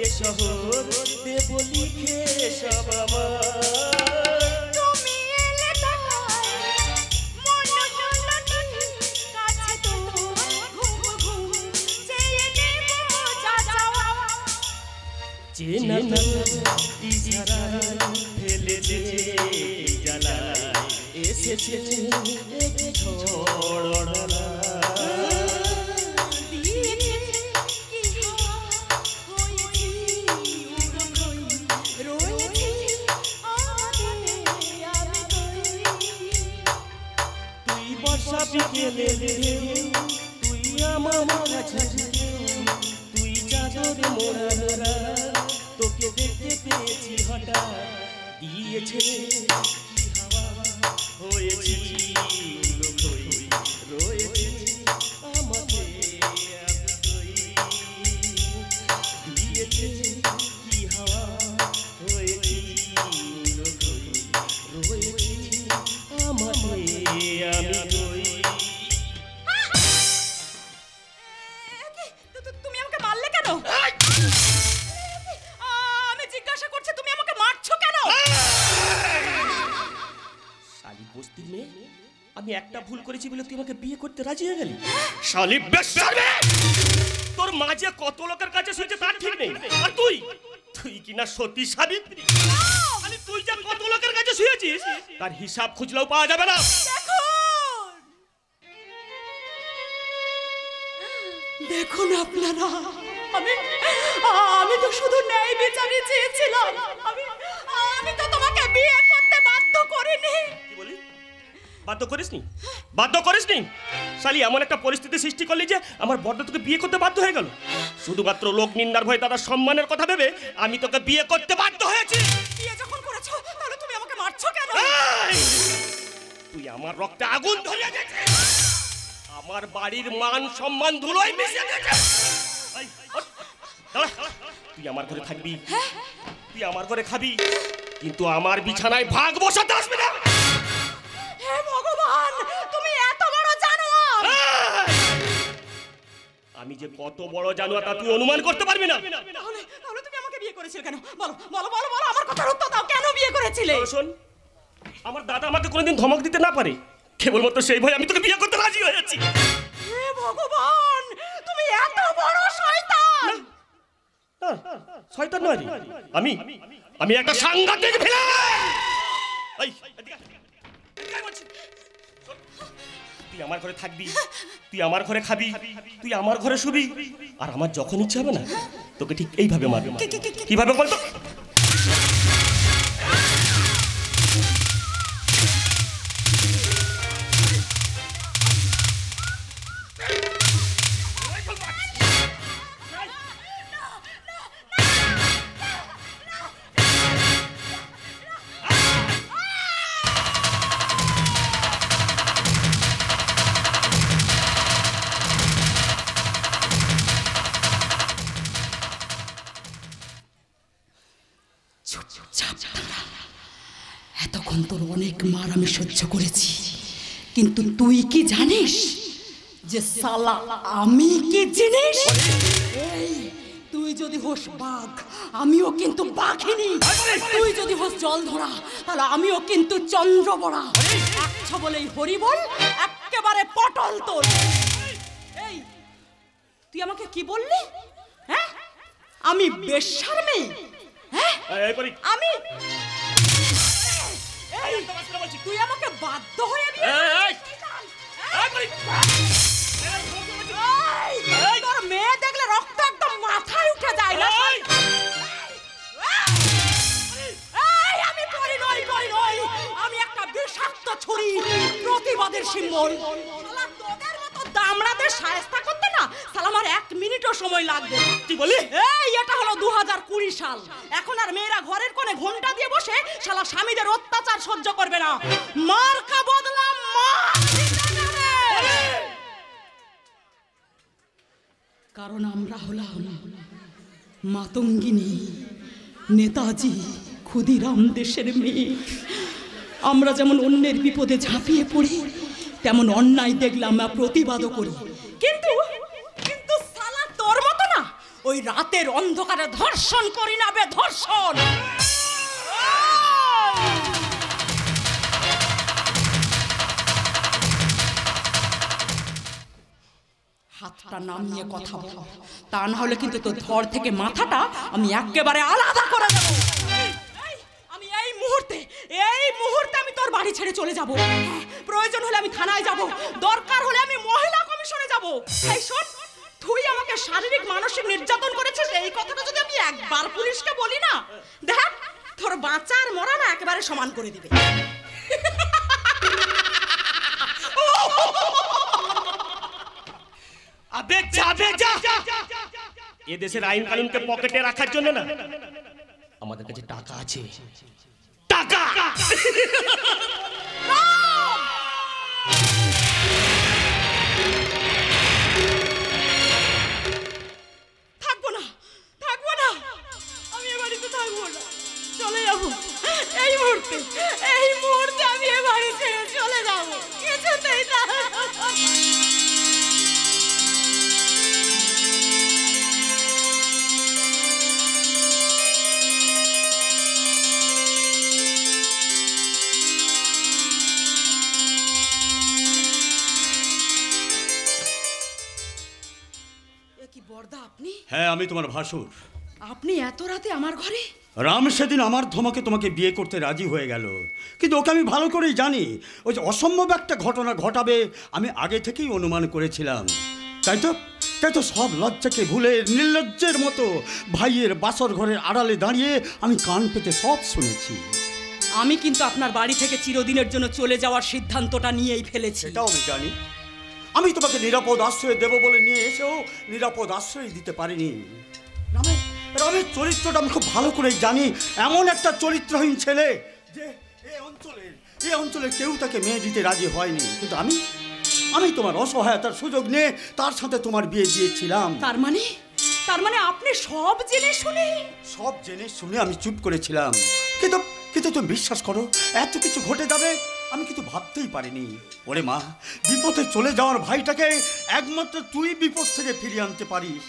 Speaker 5: এ শহর দেব লিখে সব আমার।
Speaker 2: তুমি এলে তাই মন হলো ঠিক, কাছে তো ঘুম ঘুম চেয়ে নেব যা যাওয়া।
Speaker 5: চেনা ইশারায় ফেলেছে জ্বালায়, এসেছে এক ঝড় অড়লা।
Speaker 2: দিয়েছে কি হাওয়া হয়েছি উড়ো কই, রয়েছি আমাদের আমি কই।
Speaker 5: তুই বর্ষা বিকেলের ঢেউ, তুই আমার কাছে, তুই চাঁদ তোরে মোরা তোকে দেখতে পেয়েছি হঠাৎ দিয়েছে কি হাওয়া হয়েছি রয়েছি আমাকে দিয়েছে কি হাওয়া হয়েছি রয়েছি আমাকে আমি
Speaker 2: তুমি আমাকে মারলে কেন? আমি জিজ্ঞাসা করছি তুমি আমাকে মারছো কেন?
Speaker 5: শালি বস্তির মেয়ে, আমি একটা ভুল করেছি বলে তুই আমাকে বিয়ে করতে রাজি হয়ে গেলি? শালি বেশরমে! তোর মা যে কত লোকের কাছে শুয়েছে তার ঠিক নেই, আর তুই কিনা সতী সাবিত্রী। আরে তুই যে কত লোকের কাছে শুয়েছিস তার হিসাব খুঁজলেও পাওয়া যাবে না।
Speaker 2: দেখুন আপনারা, আমি তো শুধু ন্যায় বিচারই চেয়েছিলাম। আমি তো তোমাকে বিয়ে করতে বাধ্য করিনি।
Speaker 5: কি বলি? বাধ্য করিসনি? বাধ্য করিসনি? শালি এমন একটা পরিস্থিতি সৃষ্টি করলি যে আমার বড় তোকে বিয়ে করতে বাধ্য হয়ে গেল। শুধুমাত্র লোক নিন্দার ভয়ে তার সম্মানের কথা ভেবে আমি তোকে বিয়ে করতে বাধ্য হয়েছি।
Speaker 2: বিয়ে যখন করেছো তাহলে তুমি আমাকে মারছো কেন?
Speaker 5: তুই আমার রক্তে আগুন ধরিয়ে দিয়েছিস। আমার বাড়ির মান সম্মান ধুলোয় মিশিয়ে দিয়েছিস। তুই আমার ঘরে থাকবি, তুই আমার ঘরে খাবি, কিন্তু আমার বিছানায় ভাগ বসাতে আসবি না।
Speaker 2: হে ভগবান, তুমি এত বড় জানোয়ার!
Speaker 5: আমি যে কত বড় জানোয়ার তা তুই অনুমান করতে পারবি না।
Speaker 2: তাহলে তুমি আমাকে বিয়ে করেছিলে কেন? বলো বলো বলো বলো, আমার কথার উত্তর দাও। কেন বিয়ে করেছিলে?
Speaker 5: শোন, আমার দাদা আমাকে কোনোদিন ধমক দিতে না পারে, কেবলমাত্র সেই ভয় আমি তোকে বিয়ে করতে রাজি হয়েছি।
Speaker 2: হে ভগবান, তুমি এত বড় শয়তান!
Speaker 5: শয়তান নয় রে, আমি একটা সাংঘাতিক ভিলেন। এই তুই আমার ঘরে থাকবি, তুই আমার ঘরে খাবি, তুই আমার ঘরে শুবি, আর আমার যখন ইচ্ছা হবে না তোকে ঠিক এইভাবে মারবে। কিভাবে বলতো?
Speaker 2: এতক্ষণ তোর অনেক মার আমি সহ্য করেছি, কিন্তু তুই কি জানিস যে সালা আমি কি জিনিস? এই, তুই যদি হোস বাঘ, আমিও কিন্তু বাঘিনী। তুই যদি হোস জল ধরা, তাহলে আমিও কিন্তু চন্দ্রবড়া। আচ্ছা বলেই হরি বল, একেবারে পটল তোর। এই, তুই আমাকে কি বললি? হ্যাঁ, আমি বেশ্যার মেয়ে? হ্যাঁ, আমি? তুই আমাকে বাধ্য হয়ে তোর মেয়ে দেখলে রক্ত একদম মাথায় উঠে যায় না? আমি পরি নই, আমি একটা বিষাক্ত ছুরি, প্রতিবাদের সিম্বল। তোদের মতো দামড়াদের শায়েস্তা করতে না সালা আমার 1 মিনিটও সময় লাগবে।
Speaker 5: কি বলি?
Speaker 2: এই, এটা হলো 2020 সাল। এখন আর মেয়েরা ঘরের কোণে ঘোমটা দিয়ে বসে শালা স্বামীদের অত্যাচার সহ্য করবে না। মার্কা বদলাম, কারণ আমরা হলাম মাতঙ্গিনী, নেতাজি ক্ষুদিরাম দেশের মেয়ে। আমরা যেমন অন্যের বিপদে ঝাঁপিয়ে পড়ি, তেমন অন্যায় দেখলে আমরা প্রতিবাদও করি। কিন্তু সালা তোর মতো না, ওই রাতের অন্ধকারে ধর্ষণ করি না বে, ধর্ষণ। হাতটা নামিয়ে কথা বল, তা না হলে কিন্তু তোর ধর থেকে মাথাটা আমি একেবারে আলাদা করে দেব। আমি এই মুহূর্তে আমি তোর বাড়ি ছেড়ে চলে যাব। প্রয়োজন হলে আমি থানায় যাব, দরকার হলে আমি মহিলা কমিশনে যাব। এই শোন, তুই আমাকে শারীরিক মানসিক নির্যাতন করেছিস, এই কথাটা যদি আমি একবার পুলিশকে বলি না, দেখ তোর বাঁচার মরা না একেবারে সমান করে দিবে।
Speaker 5: আবে যাবে যা, এদেশের আইন কানুনকে পকেটে রাখার জন্য না, আমাদের কাছে টাকা আছে, টাকা।
Speaker 2: থাকবো না, থাকবো না, আমি এ বাড়িতে থাকবো না, চলে যাবো এই মুহূর্তে, এই মুহূর্তে আমি এ বাড়ি ছেড়ে চলে যাবো, কিছুতেই না। কি বর্দা আপনি?
Speaker 4: হ্যাঁ, আমি তোমার ভাসুর।
Speaker 2: আপনি এত রাতে আমার ঘরে?
Speaker 4: রাম সেদিন আমার ধমকে তোমাকে বিয়ে করতে রাজি হয়ে গেল, কিন্তু ওকে আমি ভালো করেই জানি ওই যে অসম্ভব একটা ঘটনা ঘটাবে আমি আগে থেকেই অনুমান করেছিলাম। তাই তো সব লজ্জাকে ভুলে নির্লজ্জের মতো ভাইয়ের বাসর ঘরের আড়ালে দাঁড়িয়ে আমি কান পেতে সব শুনেছি।
Speaker 2: আমি কিন্তু আপনার বাড়ি থেকে চিরদিনের জন্য চলে যাওয়ার সিদ্ধান্তটা নিয়েই ফেলেছি।
Speaker 4: সেটাও আমি জানি। আমি তোমাকে নিরাপদ আশ্রয় দেব বলে নিয়ে এসেও নিরাপদ আশ্রয় দিতে পারিনি। রামের চরিত্রটা আমি খুব ভালো করেই জানি। এমন একটা চরিত্রহীন ছেলে যে এই অঞ্চলের কেউ তাকে মেয়ে দিতে রাজি হয়নি, কিন্তু আমি তোমার অসহায়তার সুযোগ নিয়ে তার সাথে তোমার বিয়ে দিয়েছিলাম।
Speaker 2: তার মানে আপনি সব জেনে শুনে
Speaker 4: আমি চুপ করেছিলাম, কিন্তু তুমি বিশ্বাস করো, এত কিছু ঘটে যাবে আমি কিন্তু ভাবতেই পারিনি। ওরে মা, বিপদে চলে যাওয়ার ভাইটাকে একমাত্র তুই বিপদ থেকে ফিরিয়ে আনতে পারিস।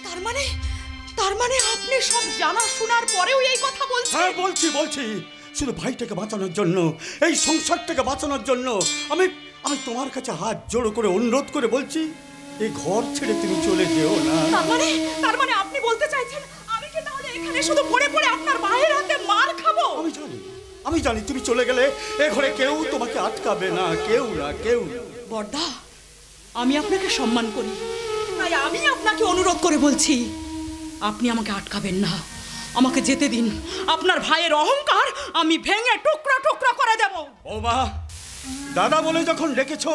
Speaker 2: তার মানে আপনি সব জানা শোনার পরেও এই কথা বলছেন?
Speaker 4: হ্যাঁ, বলছি। শুধু ভাইটাকে বাঁচানোর জন্য, এই সংসারটাকে বাঁচানোর জন্য আমি তোমার কাছে হাত জোড়ো করে অনুরোধ করে বলছি, এই ঘর ছেড়ে তুমি চলে যেও না।
Speaker 2: তার মানে আপনি বলতে চাইছেন আমি কি তাহলে এখানে শুধু পড়ে আপনার ভাইয়ের হাতে মার খাবো?
Speaker 4: আমি জানি তুমি চলে গেলে এ ঘরে কেউ তোমাকে আটকাবে না, কেউ না।
Speaker 2: বর্দা, আমি আপনাকে সম্মান করি, তাই আমি আপনাকে অনুরোধ করে বলছি, আপনি আমাকে আটকাবেন না, আমাকে যেতে দিন। আপনার ভাইয়ের অহংকার আমি ভেঙে টুকরা টুকরা করে দেব।
Speaker 4: বৌমা, দাদা বলে যখন ডেকেছো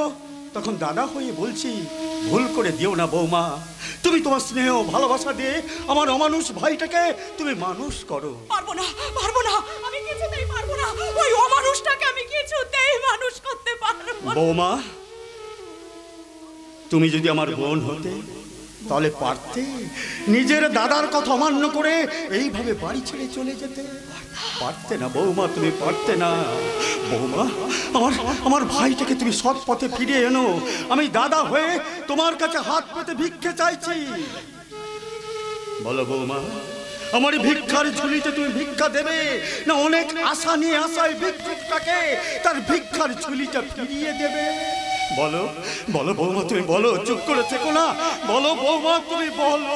Speaker 4: তখন দাদা হয়ে বলছি, ভুল করে দিও না বৌমা। তুমি তোমার স্নেহ ভালোবাসা দিয়ে আমার অমানুষ ভাইটাকে তুমি মানুষ করো।
Speaker 2: পারবো না, আমি কিছুতেই পারবো না। ওই অমানুষটাকে আমি কিছুতেই মানুষ করতে পারবো না।
Speaker 4: বৌমা, তুমি যদি আমার বোন হতে তাহলে পারতে নিজের দাদার কথা অমান্য করে এইভাবে বাড়ি ছেড়ে চলে যেতে? পারতে না বৌমা, তুমি পারতে না। বৌমা, আমার ভাইটাকে তুমি সৎ পথে ফিরিয়ে এনো। আমি দাদা হয়ে তোমার কাছে হাত পেতে ভিক্ষে চাইছি। বলো বৌমা, আমার ভিক্ষার ঝুলিতে তুমি ভিক্ষা দেবে না অনেক আশা নিয়ে আসায় ভিক্ষুকটাকে তার ভিক্ষার ঝুলিটা ফিরিয়ে দেবে? বলো বৌমা, তুমি বলো, চুপ করে থেকো না। বলো বৌমা, তুমি বলো।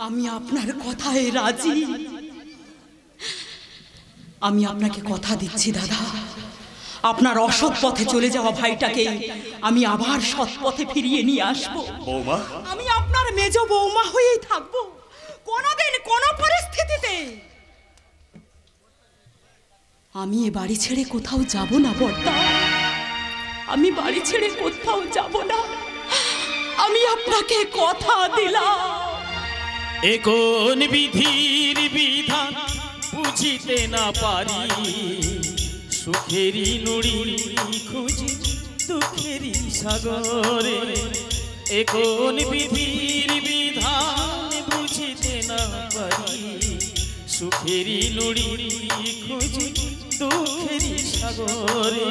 Speaker 2: আমি আপনার কথায় রাজি। আমি আপনাকে কথা দিচ্ছি দাদা, আপনার অসৎ পথে চলে যাওয়া ভাইটাকে আমি আবার সৎ পথে ফিরিয়ে নিয়ে আসবো।
Speaker 4: বৌমা,
Speaker 2: আমি আপনার মেজ বৌমা হয়েই থাকবো। কোনোদিন কোনো পরিস্থিতিতে আমি এ বাড়ি ছেড়ে কোথাও যাব না বর্দা, আমি বাড়ি ছেড়ে কোথাও যাব না। আমি আপনাকে কথা দিলাম।
Speaker 9: এ কোন বিধির বিধান বুঝিতে না পারি, সুখেরই নুড়ি খুঁজি দুঃখেরই সাগরে। এ কোন বিধির বিধান বুঝিতে না পারি, সুখেরই নুড়ি খুঁজি দুঃখেরই সাগরে।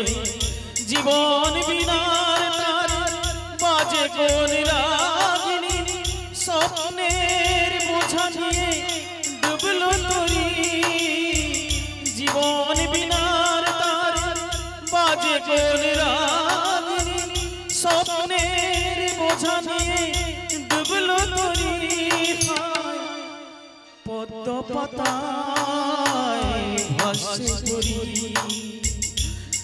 Speaker 9: জীবন বিনার তার বাজে কোন রাগিনী, স্বপ্নের বোঝা নিয়ে ডুবলো তরি। জীবন বিনার তার বাজে কোন রাগিনী, স্বপ্নের বোঝা নিয়ে ডুবলো তরি। পদ্ম পাতায় ভাসে তরি,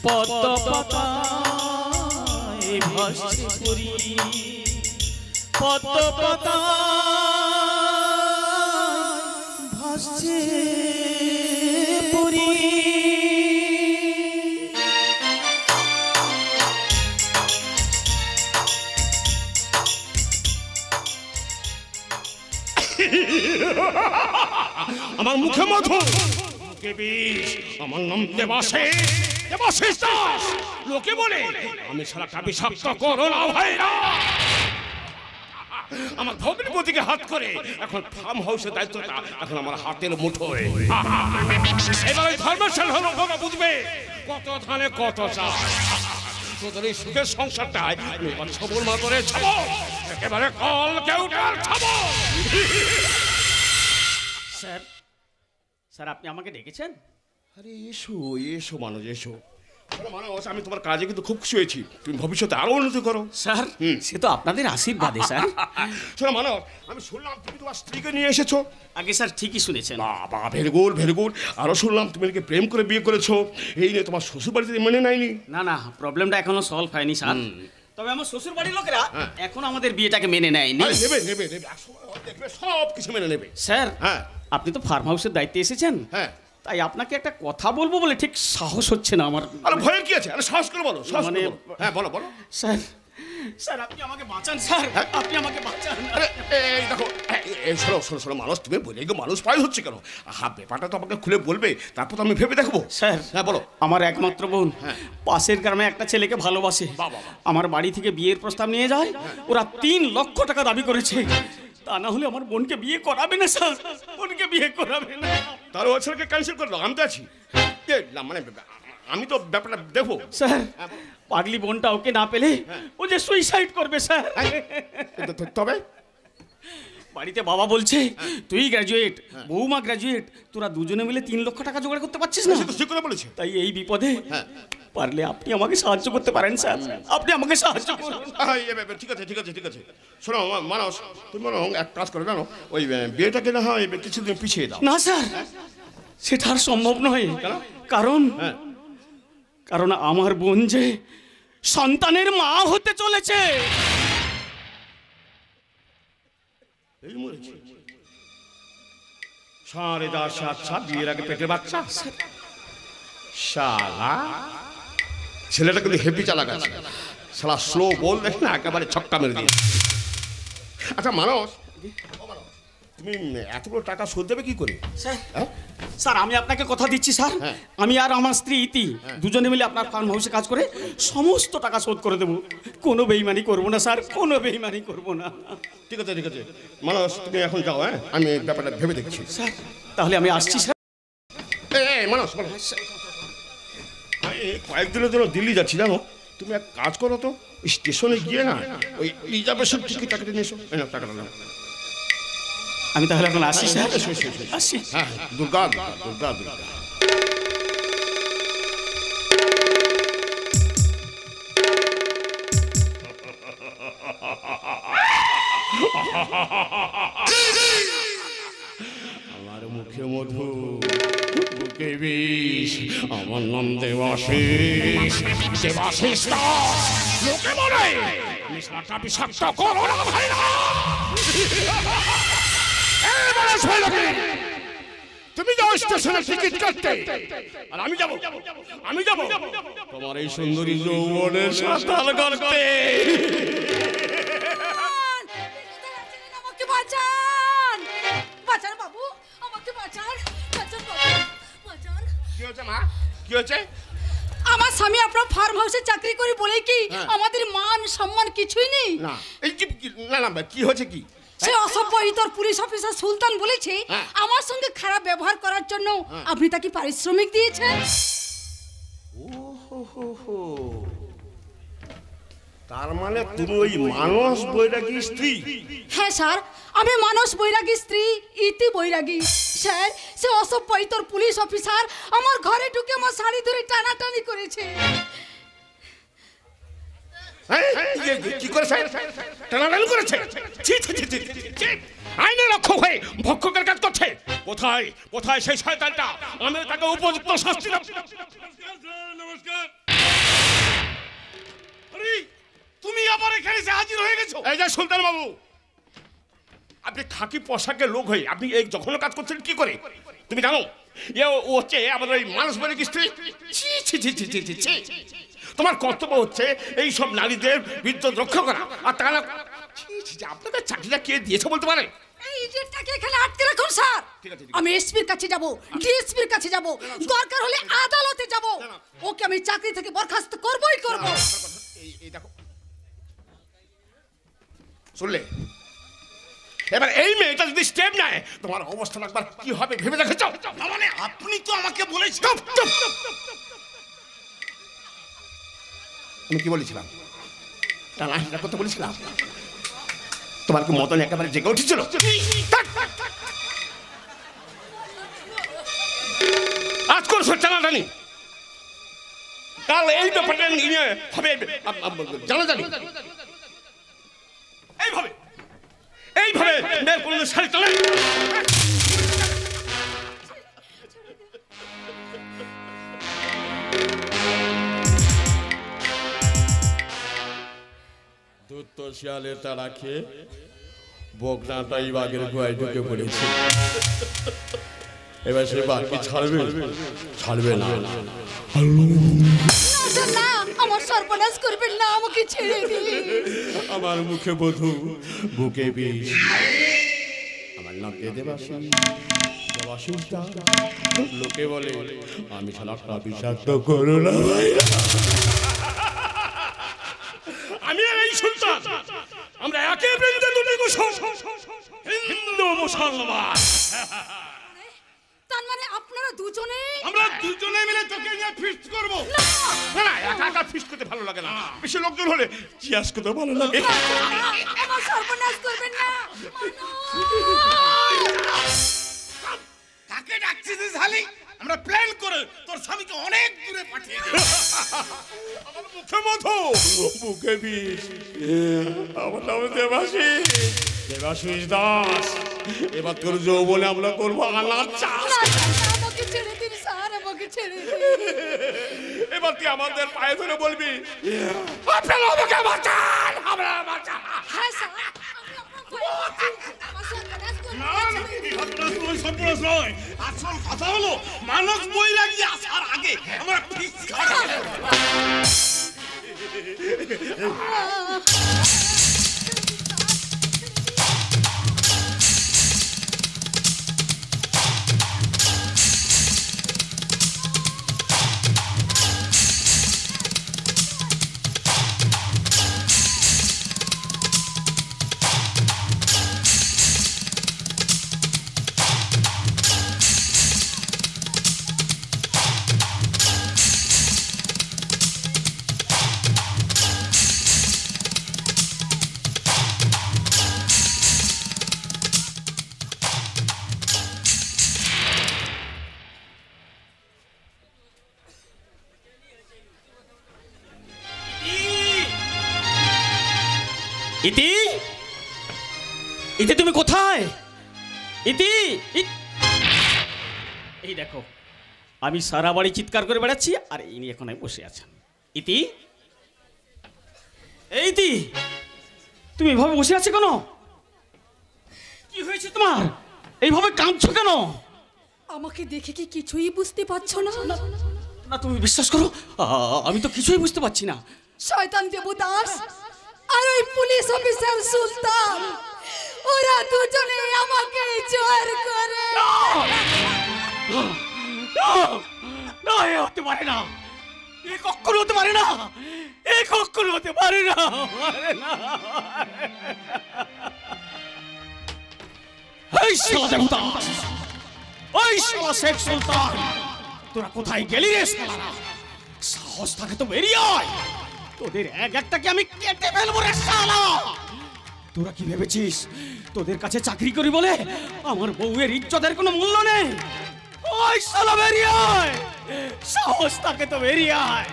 Speaker 9: পদ্ম পাতায় ভাসে তরি, পদ্ম পাতায় ভাসে পরি।
Speaker 3: আমার মুখে মধু, মুখে বিষ। আমার নাম দেবাশিস, দেবাশিস দাস। লোকে বলে আমি শালাটা বিষাক্ত করোনা ভাইরাস। আমার ভগ্নিপতিকে হাত করে এখন ফার্ম হাউসের দায়িত্বটা এখন আমার হাতের মুঠোয়। এবার ওই ধর্মেশ্বর হলো বুঝবে কত ধানে কত চাল। তোদের এই সুখের সংসারটায় আমি এবার ছবল মা করে ছাবো, একেবারে কল কেউটার ছাবো।
Speaker 5: স্যার, স্যার আপনি আমাকে ডেকেছেন?
Speaker 3: আরে এসো এসো মানুষ, এসো। মানুষ, আমি তোমার কাজে কিন্তু খুব খুশি হয়েছি। তুমি ভবিষ্যতে আরো উন্নতি করো।
Speaker 5: স্যার সে তো আপনাদের আশীর্বাদে স্যার।
Speaker 3: শোনো মানুষ, আমি শুনলাম তুমি তোমার স্ত্রীকে নিয়ে এসেছো।
Speaker 5: আগে স্যার ঠিকই শুনেছেন।
Speaker 3: বাবা, ভেরি গুড ভেরি গুড। আরো শুনলাম তুমি নাকি প্রেম করে বিয়ে করেছো। এই নিয়ে তোমার শ্বশুর বাড়িতে মেনে নেয়নি?
Speaker 5: না না, প্রবলেমটা এখনো সলভ হয়নি স্যার। তবে আমার শ্বশুর বাড়ির লোকেরা এখন আমাদের বিয়েটাকে মেনে নেয়নি।
Speaker 3: নেবে নেবে নেবে, দেখবে সব কিছু মেনে নেবে।
Speaker 5: স্যার
Speaker 3: হ্যাঁ,
Speaker 5: আপনি তো ফার্ম হাউসের দায়িত্বে এসেছেন।
Speaker 3: হ্যাঁ,
Speaker 5: তাই আপনাকে একটা কথা বলবো বলে ঠিক সাহস হচ্ছে না আমার।
Speaker 3: আরে ভয়ের কি আছে? আরে সাহস করে বলো, সাহস করে বলো। হ্যাঁ বলো বলো।
Speaker 5: স্যার, স্যার আপনি আমাকে বাঁচান স্যার, আপনি আমাকে বাঁচান।
Speaker 3: আরে এই দেখো, এই শোনো শোনো শোনো মানুষ, তুমি বলে গো মানুষ পাই হচ্ছে কেন? ব্যাপারটা তো আমাকে খুলে বলবে, তারপর তো আমি ভেবে দেখবো।
Speaker 5: স্যার,
Speaker 3: হ্যাঁ বলো।
Speaker 5: আমার একমাত্র বোন পাশের গ্রামে একটা ছেলেকে ভালোবাসে। আমার বাড়ি থেকে বিয়ের প্রস্তাব নিয়ে যায়। ওরা 3 লক্ষ টাকা দাবি করেছে। তা না হলে আমার বোনকে বিয়ে করাবে না স্যার, বোনকে বিয়ে করাবে না।
Speaker 3: তাহলে ওই ছেলেকে ক্যান্সেল করে দাও, আমি তো আছি। মানে আমি তো ব্যাপারটা দেখো।
Speaker 5: স্যার, পাগলি বোনটা ওকে না পেলে ও যে সুইসাইড করবে স্যার।
Speaker 3: তবে
Speaker 5: বাড়িতে বাবা বলছে তুই গ্র্যাজুয়েট, বৌমা গ্র্যাজুয়েট, তোরা দুজনে মিলে 3 লক্ষ টাকা জোগাড় করতে পারছিস না।
Speaker 3: ঠিক করে বলেছে।
Speaker 5: তাই এই বিপদে পারলে আপনি আমাকে সাহায্য করতে পারেন স্যার, আপনি আমাকে সাহায্য করুন।
Speaker 3: ঠিক আছে ঠিক আছে ঠিক আছে। শোনো মানুষ, তুমি মনে এক কাজ করে জানো, ওই বিয়েটাকে না হয় কিছুদিন পিছিয়ে দাও।
Speaker 5: না স্যার, সেটা আর সম্ভব নয়। কারণ কারণ আমার বোন যে সন্তানের মা হতে চলেছে।
Speaker 3: এই মরেছে 7.5 বিয়ের আগে পেটে বাচ্চা। শালা ছেলেটা কিন্তু হেভি চালাক আছে। শালা স্লো বল দেখ না, একেবারে ছক্কা মেরে দিয়ে। আচ্ছা মানুষ, তুমি এতগুলো টাকা শোধ দেবে কি করে?
Speaker 5: স্যার, স্যার আমি আপনাকে কথা দিচ্ছি স্যার, আমি আর আমার স্ত্রী ইতি দুজনে মিলে আপনার ফার্ম হাউসে কাজ করে সমস্ত টাকা শোধ করে দেবো। কোনো বেইমানি করবো না স্যার, কোনো বেইমানি করবো না।
Speaker 3: ঠিক আছে ঠিক আছে মানুষ, তুমি এখন যাও। হ্যাঁ, আমি ব্যাপারটা ভেবে দেখছি।
Speaker 5: স্যার তাহলে আমি আসছি স্যার।
Speaker 3: মানুষ কয়েকদিনের জন্য দিল্লি যাচ্ছি জানো। তুমি এক কাজ করো তো, স্টেশনে গিয়ে না ওই রিজার্ভেশন টিকিট টাকাটা নিয়ে এসো। টাকাটা নাও।
Speaker 5: আমি তাহলে এখন আসি স্যার, আসি।
Speaker 3: হ্যাঁ, দুর্গা দুর্গা দুর্গা। আমার মুখে মধু, বুকে বিষ। আমার নাম দেবাশিস, দেবাশিস দাস। লোকে বলে আমি সারাটা বিষাক্ত করোনা ভাইরাস। তুমি যাও স্টেশনে টিকিট কাটতে, আর আমি যাব তোমার এই সুন্দরী যৌবনের সাঁতার করতে।
Speaker 8: আমাকে বাঁচান, বাঁচান বাবু, আমাকে বাঁচান, বাঁচান বাবু, বাঁচান।
Speaker 3: কি হয়েছে মা, কি হয়েছে?
Speaker 8: আমার স্বামী আপনার ফার্ম হাউসে চাকরি করে বলে কি আমাদের মান সম্মান কিছুই নেই।
Speaker 3: না এই না না, কি হয়েছে কি?
Speaker 8: সে অসভ্য ইতর পুলিশ অফিসার সুলতান বলেছে আমার সঙ্গে খারাপ ব্যবহার করার জন্য আপনি তাকে পারিশ্রমিক দিয়েছেন।
Speaker 3: তার মানে তুমি ওই মানস বৈরাগী স্ত্রী?
Speaker 8: হ্যাঁ স্যার, আমি মানস বৈরাগী স্ত্রী ইতি বৈরাগী। স্যার, সে অসভ্য ইতর পুলিশ অফিসার আমার ঘরে ঢুকে আমার শাড়ি ধরে টানাটানি করেছে।
Speaker 3: কি করেছে? টানাটানি করেছে? আইনের রক্ষক হয়ে ভক্ষকের কাজ করছে। কোথায় কোথায় সেই শয়তানটা? আমি তাকে উপযুক্ত শাস্তি দেব। নমস্কার। আরে তুমি আবার এখানে এসে হাজির হয়ে গেছো? এই যে সুলতান বাবু, আপনি খাকি পোশাকের লোক হয়ে আপনি এই জঘন্য কাজ করছেন কি করে? তুমি জানো ও হচ্ছে আমাদের ওই মানুষ বলে কি স্ত্রী? তোমার কর্তব্য হচ্ছে এই সব নারীদের বিদ্যুৎ রক্ষা করা। আর তারা আপনাদের চাকরিটা কে দিয়েছে বলতে পারে?
Speaker 8: এই এজেন্টটাকে এখানে আটকে রাখুন স্যার। আমি এসপির কাছে যাব, ডিএসপির কাছে যাব, দরকার হলে আদালতে যাব। ওকে আমি চাকরি থেকে বরখাস্ত করবই করব।
Speaker 6: এই দেখো, শুনলে? এবার এই মেয়েটা যদি স্টেপ নেয়, তোমার অবস্থা একবার কি হবে ভেবে দেখেছো?
Speaker 3: মানে আপনি তো আমাকে বলেছেন।
Speaker 6: আমি কি বলেছিলাম? টানা হিসা করতে বলেছিলাম? তোমার কি মতন একেবারে জেগে উঠেছিল? আজ কোন টানাটানি, কাল এই ব্যাপারটা নিয়ে হবে জানাজানি। এইভাবে এইভাবে মেয়ের কোনো শাড়ি চলে। দুধ তো শিয়ালের তারা খেয়ে বকনাটাই বাঘের গুহায় ঢুকে পড়েছে। এবার সে বাঘকে ছাড়বে না।
Speaker 8: না, আমার সর্বনাশ করবেন না, আমাকে ছেড়ে দিন।
Speaker 6: আমার মুখে বধূ, বুকে বিষ। আমার নাম দেবাশিস। লোকে বলে আমি শালাটা বিষাক্ত করো না। আমি আর এই সুলতান, আমরা একে বৃন্দে দুটি কুসুম, হিন্দু মুসলমান।
Speaker 8: তার মানে আপনারা দুজনে?
Speaker 3: আমরা দুজনে মিলে তোকে নিয়ে ফিস্ট করব।
Speaker 6: না না, একা একা ফিস্ট করতে ভালো লাগে না, বেশি লোকজন হলে চিয়াস করতে ভালো লাগে।
Speaker 8: আমার সর্বনাশ করবেন না।
Speaker 3: কাকে ডাকছিস শালি? আমরা প্ল্যান করে তোর স্বামীকে অনেক দূরে পাঠিয়ে দেব।
Speaker 6: আমার মুখে মধু, বুকে বিষ। আমার নাম দেবাশিস, দেবাশিস দাস। এবার তোর যৌবনে আমরা করবো আনার চাষ।
Speaker 8: আমাকে ছেড়ে দিন স্যার, আমাকে ছেড়ে দিন।
Speaker 6: এবার তুই আমাদের পায়ে ধরে বলবি, আপনারা আমাকে বাঁচান, আমরা বাঁচান।
Speaker 8: হ্যাঁ স্যার, আমি আপনার ভয়ে আছি। আমার সর্বনাশ করবেন
Speaker 3: না
Speaker 8: না।
Speaker 3: না, এই ঘটনা তোমার সর্বনাশ নয়। আসল কথা হলো মানুষ বই লাগিয়ে আসার আগে আমরা ফিস্ট খাবো।
Speaker 5: ইতি, ইতি তুমি কোথায়? ইতি, এই দেখো আমি সারা বাড়ি চিৎকার করে বেড়াচ্ছি আর ইনি এখন বসে আছেন। ইতি, এই ইতি, তুমি এভাবে বসে আছো কেন? কি হয়েছে তোমার? এইভাবে কাঁদছো কেন?
Speaker 8: আমাকে দেখে কি কিছুই বুঝতে পারছো না?
Speaker 5: না তুমি বিশ্বাস করো, আমি তো কিছুই বুঝতে পারছি না।
Speaker 8: শয়তান দেবদাস আর ওই পুলিশ অফিসার সুলতান, ওরা দুজনে আমাকে জোর করে।
Speaker 5: না, এ হতে পারে না, এ কখনো হতে পারে না, এ কখনো হতে পারে না। এই শালা দেবদাস, ওই শালা শেখ সুলতান, তোরা কোথায় গেলি রে শালারা? সাহস থাকে তো বেরিয়ে আয়, তোদের এক একটাকে আমি কেটে ফেলবো রে শালা। তোরা কি ভেবেছিস তোদের কাছে চাকরি করি বলে আমার বউয়ের ইজ্জতের কোনো মূল্য নেই? ওই শালা বেরিয়ে আয়, সাহস থাকে তো বেরিয়ে আয়,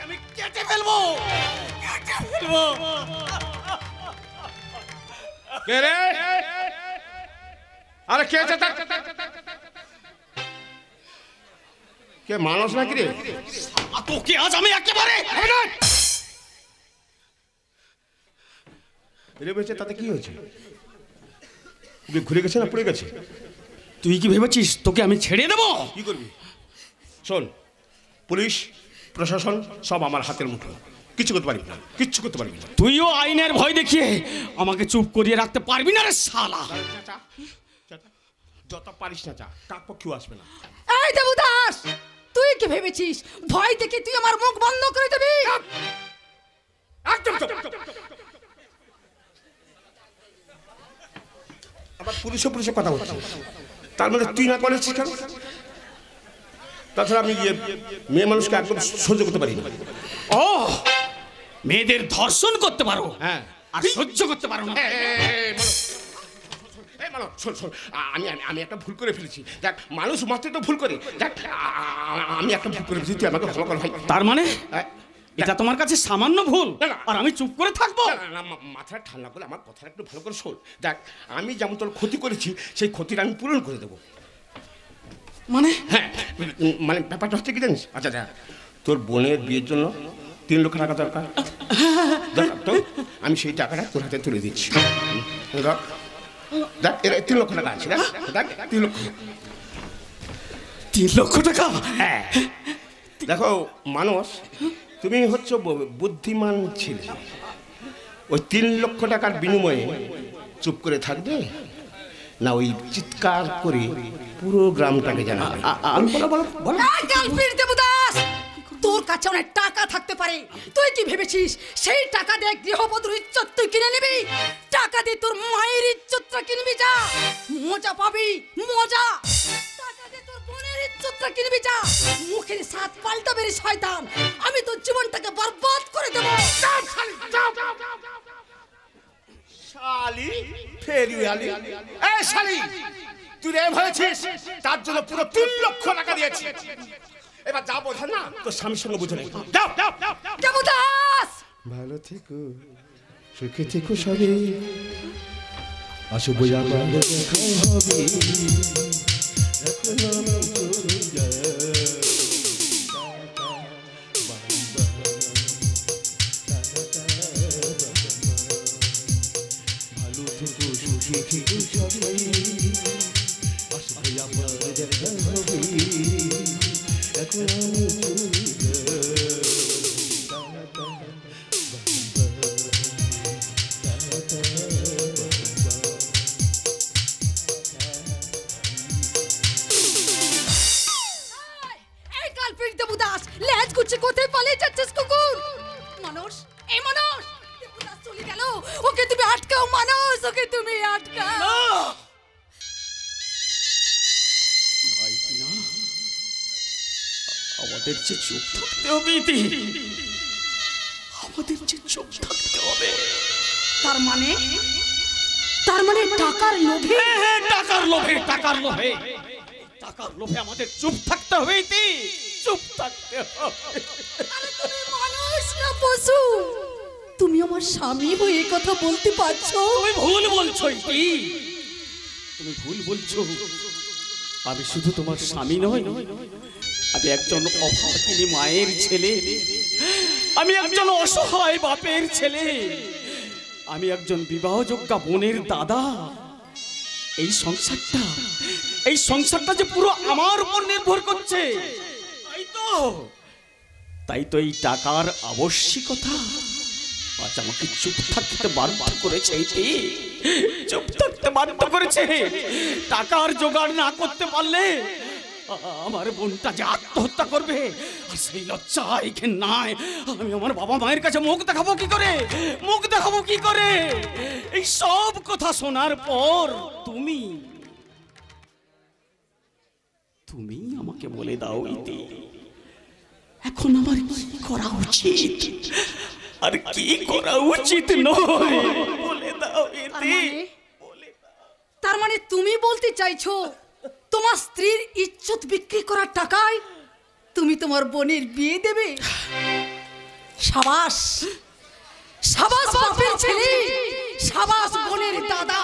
Speaker 5: আমি কেটে ফেলবো, কেটে ফেলবো।
Speaker 6: কে রে? আরে কে আছে? কে মানুষ নাকি রে?
Speaker 5: তোকে আজ আমি একেবারে
Speaker 6: বেঁচে তাতে কি হয়েছে? ঘুরে গেছে না পড়ে গেছে?
Speaker 5: তুই কি ভেবেছিস তোকে আমি ছেড়ে দেবো?
Speaker 6: কি করবি? শোন, পুলিশ প্রশাসন সব আমার হাতের মুঠো।
Speaker 3: কিচ্ছু করতে পারবি না, কিচ্ছু করতে পারবি না।
Speaker 4: তুইও আইনের ভয় দেখিয়ে আমাকে চুপ করিয়ে রাখতে পারবি না রে শালা।
Speaker 3: যত পারিস না যা, কাক পক্ষেও আসবে না।
Speaker 8: এই দেবদাস, তুই কি ভেবেছিস ভয় দেখে তুই আমার মুখ বন্ধ করে দিবি?
Speaker 3: একদম চুপ। আবার পুলিশে কথা বলছি, তার মানে তুই না করেছিস কেন? তাছাড়া আমি মেয়ে মানুষকে একদম সহ্য করতে পারি না।
Speaker 4: ও, মেয়েদের ধর্ষণ করতে পারো,
Speaker 3: হ্যাঁ,
Speaker 4: আর সহ্য করতে পারো না।
Speaker 3: আমি একটা ভুল করে ফেলেছি। দেখ, মানুষ মাত্রই তো ভুল করে। দেখ, আমি একটা ভুল করে ফেলেছি, তুই আমাকে ক্ষমা কর ভাই।
Speaker 4: তার মানে এটা তোমার কাছে সামান্য ভুল, আর আমি চুপ করে থাকবো?
Speaker 3: মাথাটা ঠান্ডা করে আমার কথাটা একটু ভালো করে শোন। দেখ, আমি যেমন তোর ক্ষতি করেছি সেই ক্ষতিটা আমি পূরণ করে দেবো।
Speaker 4: মানে?
Speaker 3: হ্যাঁ, মানে ব্যাপারটা হচ্ছে কি জানিস? আচ্ছা দেখ, তোর বোনের বিয়ের জন্য 3 লক্ষ টাকা দরকার। তো আমি সেই টাকাটা তোর হাতে তুলে দিচ্ছি। দেখ, এর 3 লক্ষ টাকা আছে। দেখ 3 লক্ষ।
Speaker 4: 3 লক্ষ টাকা?
Speaker 3: হ্যাঁ। দেখো মানুষ, তুমি হচ্ছে বুদ্ধিমান ছেলে। ওই 3 লক্ষ টাকার বিনিময়ে চুপ করে থাকবে না ওই চিৎকার করে পুরো গ্রামটাকে জানাবে?
Speaker 8: দেবদাস, তোর কাছে অনেক টাকা থাকতে পারে, তুই কি ভেবেছিস সেই টাকা দিয়ে গৃহবধূর ইজ্জত তুই কিনে নিবি? টাকা দিয়ে তোর মায়ের ইজ্জতটা কিনবি, যা মজা পাবি, মজা। টাকা দিয়ে তোর বোনের ইজ্জতটা কিনবি, যা মুখের সাত পাল্টা বেরি শয়তান, আমি তোর জীবনটাকে বরবাদ করে দেব।
Speaker 3: শালি ফেরিওয়ালি, এই শালি, তুই রে হয়েছিস, তার জন্য পুরো 3 লক্ষ টাকা দিয়েছি। এবার যা বোঝা না তোর স্বামীর সঙ্গে বুঝে নেই।
Speaker 8: দেবদাস,
Speaker 6: ভালো থেকো, সুখে থেকো সবে, আসবো আবার দেখা হবে। ভালো থেকো, সুখে থেকো সবে, আসবো আবার দেখা হবে। এখন
Speaker 8: কোথায় পালিয়ে যাচ্ছিস কুকুর? মানুষ, এই মানুষ, দেবদাস চলে গেল, ওকে তুমি আটকাও মানুষ, ওকে তুমি আটকাও।
Speaker 4: আমাদের যে চুপ থাকতে হবে ইতি, আমাদের যে চুপ থাকতে হবে।
Speaker 8: তার মানে টাকার লোভে?
Speaker 4: হ্যাঁ, টাকার লোভে, টাকার লোভে, টাকার লোভে আমাদের চুপ থাকতে হবে ইতি, চুপ থাকতে হবে।
Speaker 8: আরে তুমি মানুষ না পশু? তুমি আমার স্বামী হয়ে এই কথা বলতে পারছো?
Speaker 4: তুমি ভুল বলছো ইতি, তুমি ভুল বলছো। আমি শুধু তোমার স্বামী নই, আমি একজন অভাগিনী মায়ের ছেলে, আমি একজন অসহায় বাপের ছেলে, আমি একজন বিবাহযোগ্য বোনের দাদা। এই সংসারটা যে পুরো আমার উপর নির্ভর করছে, তাই তো এই টাকার আবশ্যিকতা আজ আমাকে চুপ থাকতে বাধ্য করেছে, চুপ থাকতে বাধ্য করেছে। টাকার জোগাড় না করতে পারলে আমার বোনটা যে আত্মহত্যা করবে, আর সেই লজ্জা এখানে নাই। আমি আমার বাবা মায়ের কাছে মুখ দেখাবো কি করে? এই সব কথা শোনার পর তুমি আমাকে বলে দাও ইতি, এখন আমার কি করা উচিত আর কি করা উচিত নয়, বলে দাও ইতি।
Speaker 8: তার মানে তুমি বলতে চাইছো তোমার স্ত্রীর ইজ্জত বিক্রি করার টাকায় তুমি তোমার বোনের বিয়ে দেবে? সাবাস, সাবাস বাপের ছেলে, সাবাস বোনের দাদা।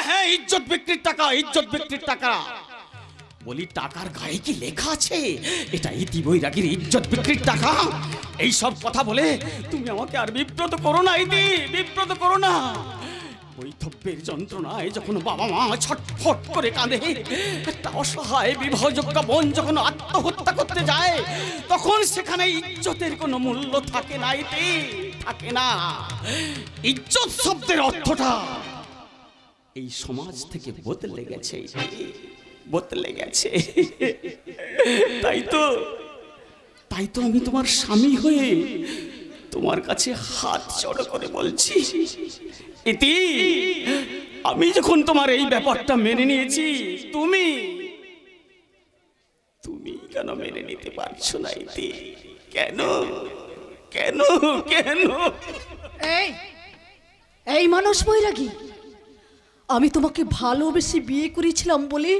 Speaker 4: হ্যাঁ, ইজ্জত বিক্রির টাকা, ইজ্জত বিক্রির টাকা। বলি, টাকার গায়ে কি লেখা আছে এটা ইতি বৈরাগীর ইজ্জত বিক্রির টাকা? এই সব কথা বলে তুমি আমাকে আর বিব্রত করো না ইতি, বিব্রত করো না। বৈধব্যের যন্ত্রণায় যখন বাবা মা ছটফট করে কাঁদে, একটা অসহায় বিবাহযোগ্য বোন যখন আত্মহত্যা করতে যায়, তখন সেখানে ইজ্জতের কোনো মূল্য থাকে না, ইতি থাকে না। ইজ্জত শব্দের অর্থটা এই সমাজ থেকে বদলে গেছে, বদলে গেছে। তাই তো আমি তোমার স্বামী হয়ে তোমার কাছে হাত জড়ো করে বলছি, ইতি, আমি যখন তোমার এই ব্যাপারটা মেনে নিয়েছি, তুমি কেন মেনে নিতে পারছো না ইতি? কেন কেন কেন?
Speaker 8: এই মানুষ বৈরাগী, আমি তোমাকে ভালোবেসে বিয়ে করেছিলাম বলে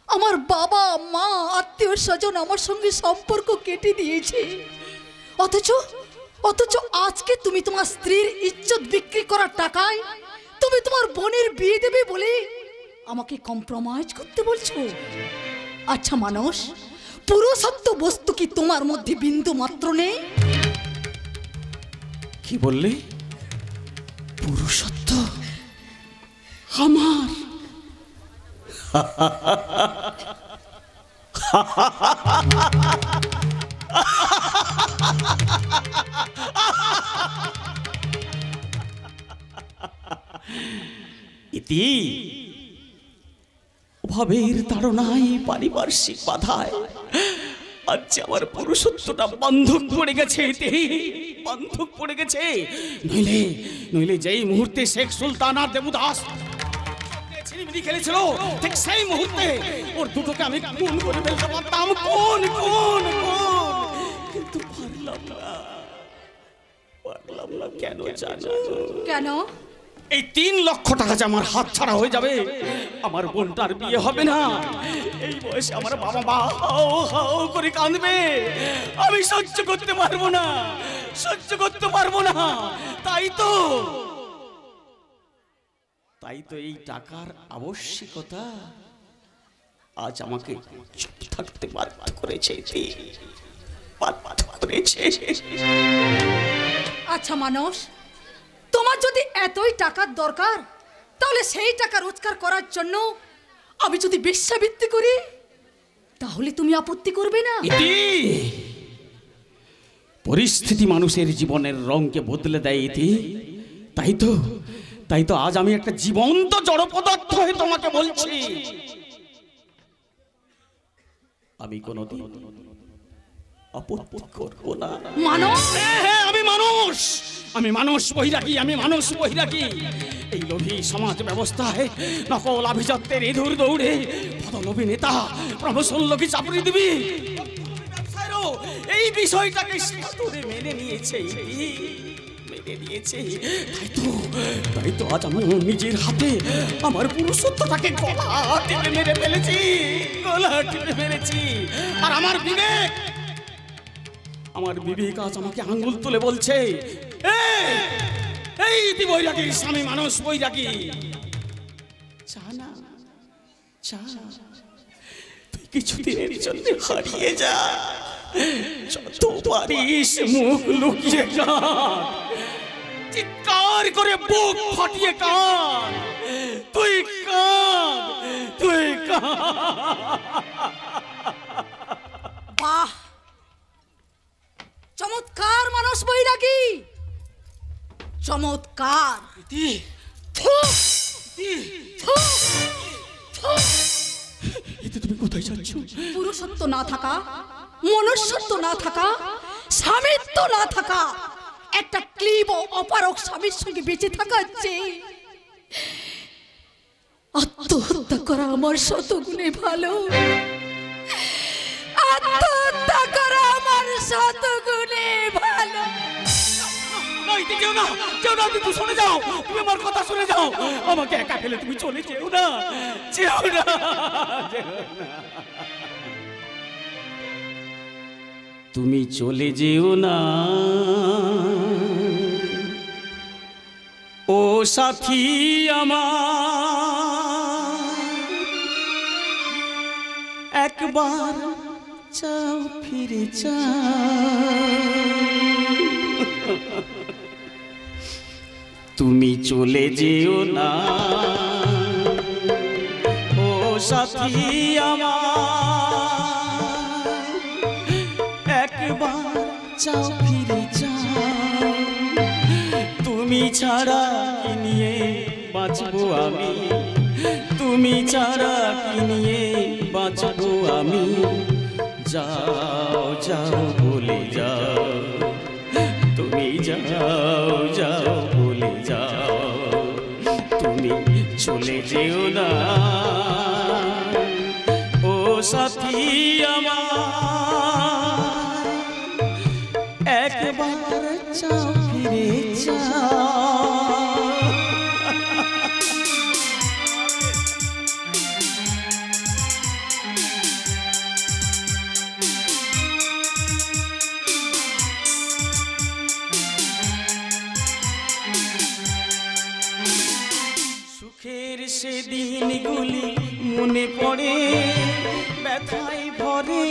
Speaker 8: আমার বাবা মা আত্মীয় স্বজন আমার সঙ্গে সম্পর্ক কেটে দিয়েছে, অথচ আজকে তুমি তোমার স্ত্রীর ইজ্জত বিক্রি করার টাকায় তুমি তোমার বোনের বিয়ে দেবে বলে আমাকে কম্প্রোমাইজ করতে বলছো? আচ্ছা মানুষ, পুরুষত্ব বস্তু কি তোমার মধ্যে বিন্দু মাত্র নেই?
Speaker 4: কি বললে? পুরুষত্ব আমার? ইতি, অভাবের তাড়নায়, পারিপার্শ্বিক বাধায় আজ আমার পুরুষত্বটা বন্ধক পড়ে গেছে, বন্ধক পড়ে গেছে। নইলে যেই মুহূর্তে শেখ সুলতান আর দেবদাস ছিনিমিনি খেলেছিল, ঠিক সেই মুহূর্তে ওর দুটোকে আমি খুন করে ফেলতে পারতাম, কোন কিন্তু পারলাম না। কেন জানো? কেন? এই 3 লক্ষ টাকা যে আমার হাত ছাড়া হয়ে যাবে, আমার বোনটার বিয়ে হবে না, এই বয়সে আমার বাবা মা হাও করে কাঁদবে, আমি সহ্য করতে পারবো না। তাই তো এই টাকার আবশ্যকতা আজ আমাকে চুপ থাকতে বাধ্য করেছে।
Speaker 8: আচ্ছা মানুষ, তোমার যদি এতই টাকার দরকার, তাহলে সেই টাকা রোজগার করার জন্য আমি যদি বেশ্যাবৃত্তি করি, তাহলে তুমি আপত্তি করবে না?
Speaker 4: পরিস্থিতি মানুষের জীবনের রঙকে বদলে দেয় ইতি। তাই তো আজ আমি একটা জীবন্ত জড় পদার্থ হয়ে তোমাকে বলছি, আমি কোনোদিন আপত্তি করব না। আমি মানুষ বৈরাগী। এই লোভী সমাজ ব্যবস্থায় নকল আভিজাত্যের ইঁদুর দৌড়ে পদলোভী নেতা প্রমোশন লোভী চাকরি দিবি এই বিষয়টাকে সাদরে মেনে নিয়েছে। তাই তো আজ আমি নিজের হাতে আমার পুরুষত্বটাকে গলা টিপে মেরে ফেলেছি। আর আমার বিবেক আজ আমাকে আঙ্গুল তুলে বলছে, এই তুই বৈরাগীর স্বামী, মানুষ বৈরাগী, তুই কিছুদিনের জন্য হারিয়ে যা, যত পারিস মুখ লুকিয়ে কাঁদ, চিৎকার করে বুক ফাটিয়ে কাঁদ, তুই কাঁদ।
Speaker 8: বাহ, চমৎকার মানুষ বৈরাগী, চমৎকার।
Speaker 4: তুমি কোথায় যাচ্ছ?
Speaker 8: পুরুষত্ব না থাকা, মনুষ্যত্ব না থাকা, স্বামিত্ব না থাকা, একটা ক্লিব ও অপারক স্বামীর সঙ্গে বেঁচে থাকা চেয়ে আত্মহত্যা করা আমার শতগুণে ভালো। আত্মহত্যা করা আমার শতগুণে ভালো।
Speaker 4: কেউ না, তুমি শুনে যাও, তুমি আমার কথা শুনে যাও, আমাকে একা ফেলে তুমি চলে যেও না। তুমি চলে যেও না ও সাথী আমার, একবার চাও ফিরে চাও।
Speaker 9: তুমি চলে যেও না ও সাথী আমার, একবার চাও ফিরে যাও, তুমি ছাড়া কি নিয়ে বাঁচবো আমি, তুমি ছাড়া কি নিয়ে বাঁচবো আমি, যাও যাও বলে যাও, তুমি যাও যাও বলে যাও, তুমি চলে যেও না ও সাথী আমার, একবার চাও ফিরে যাও। সুখের সেদিনগুলি মনে পড়ে, ব্যথায় ভরে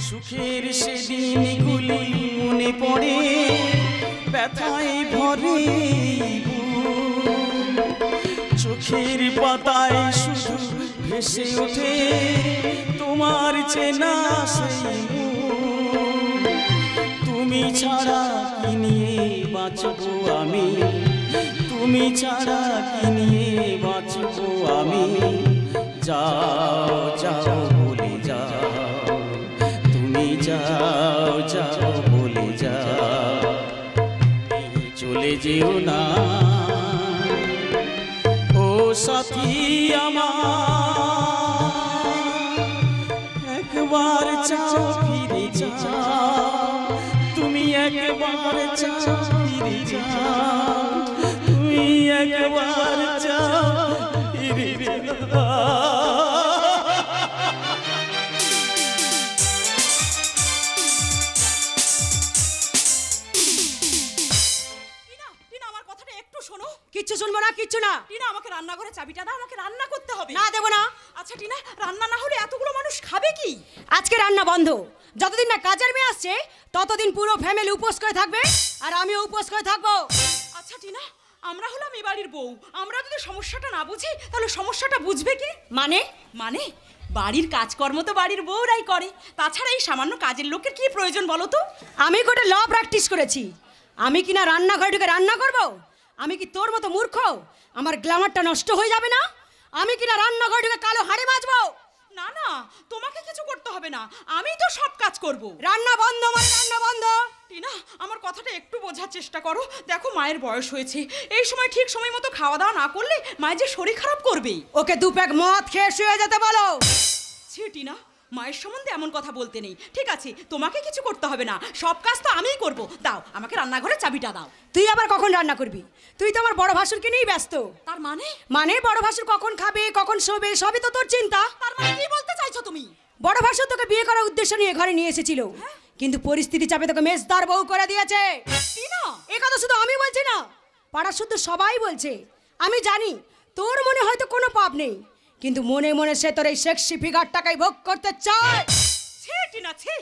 Speaker 9: সুখের সেদিনগুলি মনে পড়ে, ব্যথায় ভরে চোখের পাতায় শুধু ভেসে ওঠে তোমার চেনা সেই মুখ, তুমি ছাড়া কি নিয়ে বাঁচবো আমি, তুমি ছাড়া কি নিয়ে বাঁচবো আমি, যাও যাও বলে যাও, তুমি যাও যাও বলে যাও, চলে যেও না ও সাথী আমার, একবার চাও ফিরে যাও, তুমি একবার চাও ফিরে যাও, তুমি একবার চাও ফিরে যাও।
Speaker 8: কিচ্ছু শুনবো না, কিচ্ছু না।
Speaker 2: টিনা, আমাকে রান্নাঘরে চাবিটা দাও, আমাকে রান্না করতে হবে।
Speaker 8: না দেবো না।
Speaker 2: আচ্ছা টিনা, রান্না না হলে এতগুলো মানুষ খাবে কি?
Speaker 8: আজকে রান্না বন্ধ। যতদিন না কাজের মেয়ে আসছে ততদিন পুরো ফ্যামিলি উপোস করে থাকবে, আর আমিও উপোস করে থাকবো।
Speaker 2: আচ্ছা টিনা, আমরা হলাম এই বাড়ির বউ, আমরা যদি সমস্যাটা না বুঝি তাহলে সমস্যাটা বুঝবে কে?
Speaker 8: মানে
Speaker 2: মানে বাড়ির কাজকর্ম তো বাড়ির বউরাই করে, তাছাড়া এই সামান্য কাজের লোকের কি প্রয়োজন বলো তো?
Speaker 8: আমি কোটা ল প্র্যাকটিস করেছি, আমি কি না রান্নাঘরে ঢুকে রান্না করব? আমি কি তোর মতো মূর্খ? আমার গ্ল্যামারটা নষ্ট হয়ে যাবে না? আমি কি না রান্নাঘরে ঢুকে কালো হাড়ি মাজবো?
Speaker 2: না না, তোমাকে কিছু করতে হবে না, আমি তো সব কাজ করব।
Speaker 8: রান্না বন্ধ মানে রান্না বন্ধ।
Speaker 2: টিনা, আমার কথাটা একটু বোঝার চেষ্টা করো। দেখো মায়ের বয়স হয়েছে, এই সময় ঠিক সময় মতো খাওয়া দাওয়া না করলে মায়ের যে শরীর খারাপ করবে।
Speaker 8: ওকে দু প্যাক মদ খেয়ে শুয়ে যেতে বলো।
Speaker 2: ছি টিনা, মায়ের সম্বন্ধে এমন কথা বলতে নেই। ঠিক আছে, তোমাকে কিছু করতে হবে না, সব কাজ তো আমিই করব। দাও আমাকে রান্নাঘরে চাবিটা দাও।
Speaker 8: তুই আবার কখন রান্না করবি? তুই তো আমার বড় ভাসুরকে নিয়েই ব্যস্ত।
Speaker 2: তার মানে?
Speaker 8: মানে বড় ভাসুর কখন খাবে কখন শোবে সবই তো তোর চিন্তা।
Speaker 2: তার মানে কি বলতে চাইছো তুমি?
Speaker 8: বড় ভাসুর তোকে বিয়ে করার উদ্দেশ্য নিয়ে ঘরে নিয়ে এসেছিল, কিন্তু পরিস্থিতি চাপে তোকে মেজদার বউ করে দিয়েছে।
Speaker 2: টিনা,
Speaker 8: এই কথা শুধু আমি বলছি না, পাড়ার শুদ্ধ সবাই বলছে। আমি জানি তোর মনে হয়তো কোনো পাপ নেই, কিন্তু মনে মনে সে তোর এই সেক্সি ফিগারটাকেই ভোগ করতে চায়।
Speaker 2: ছি টিনা, ছি।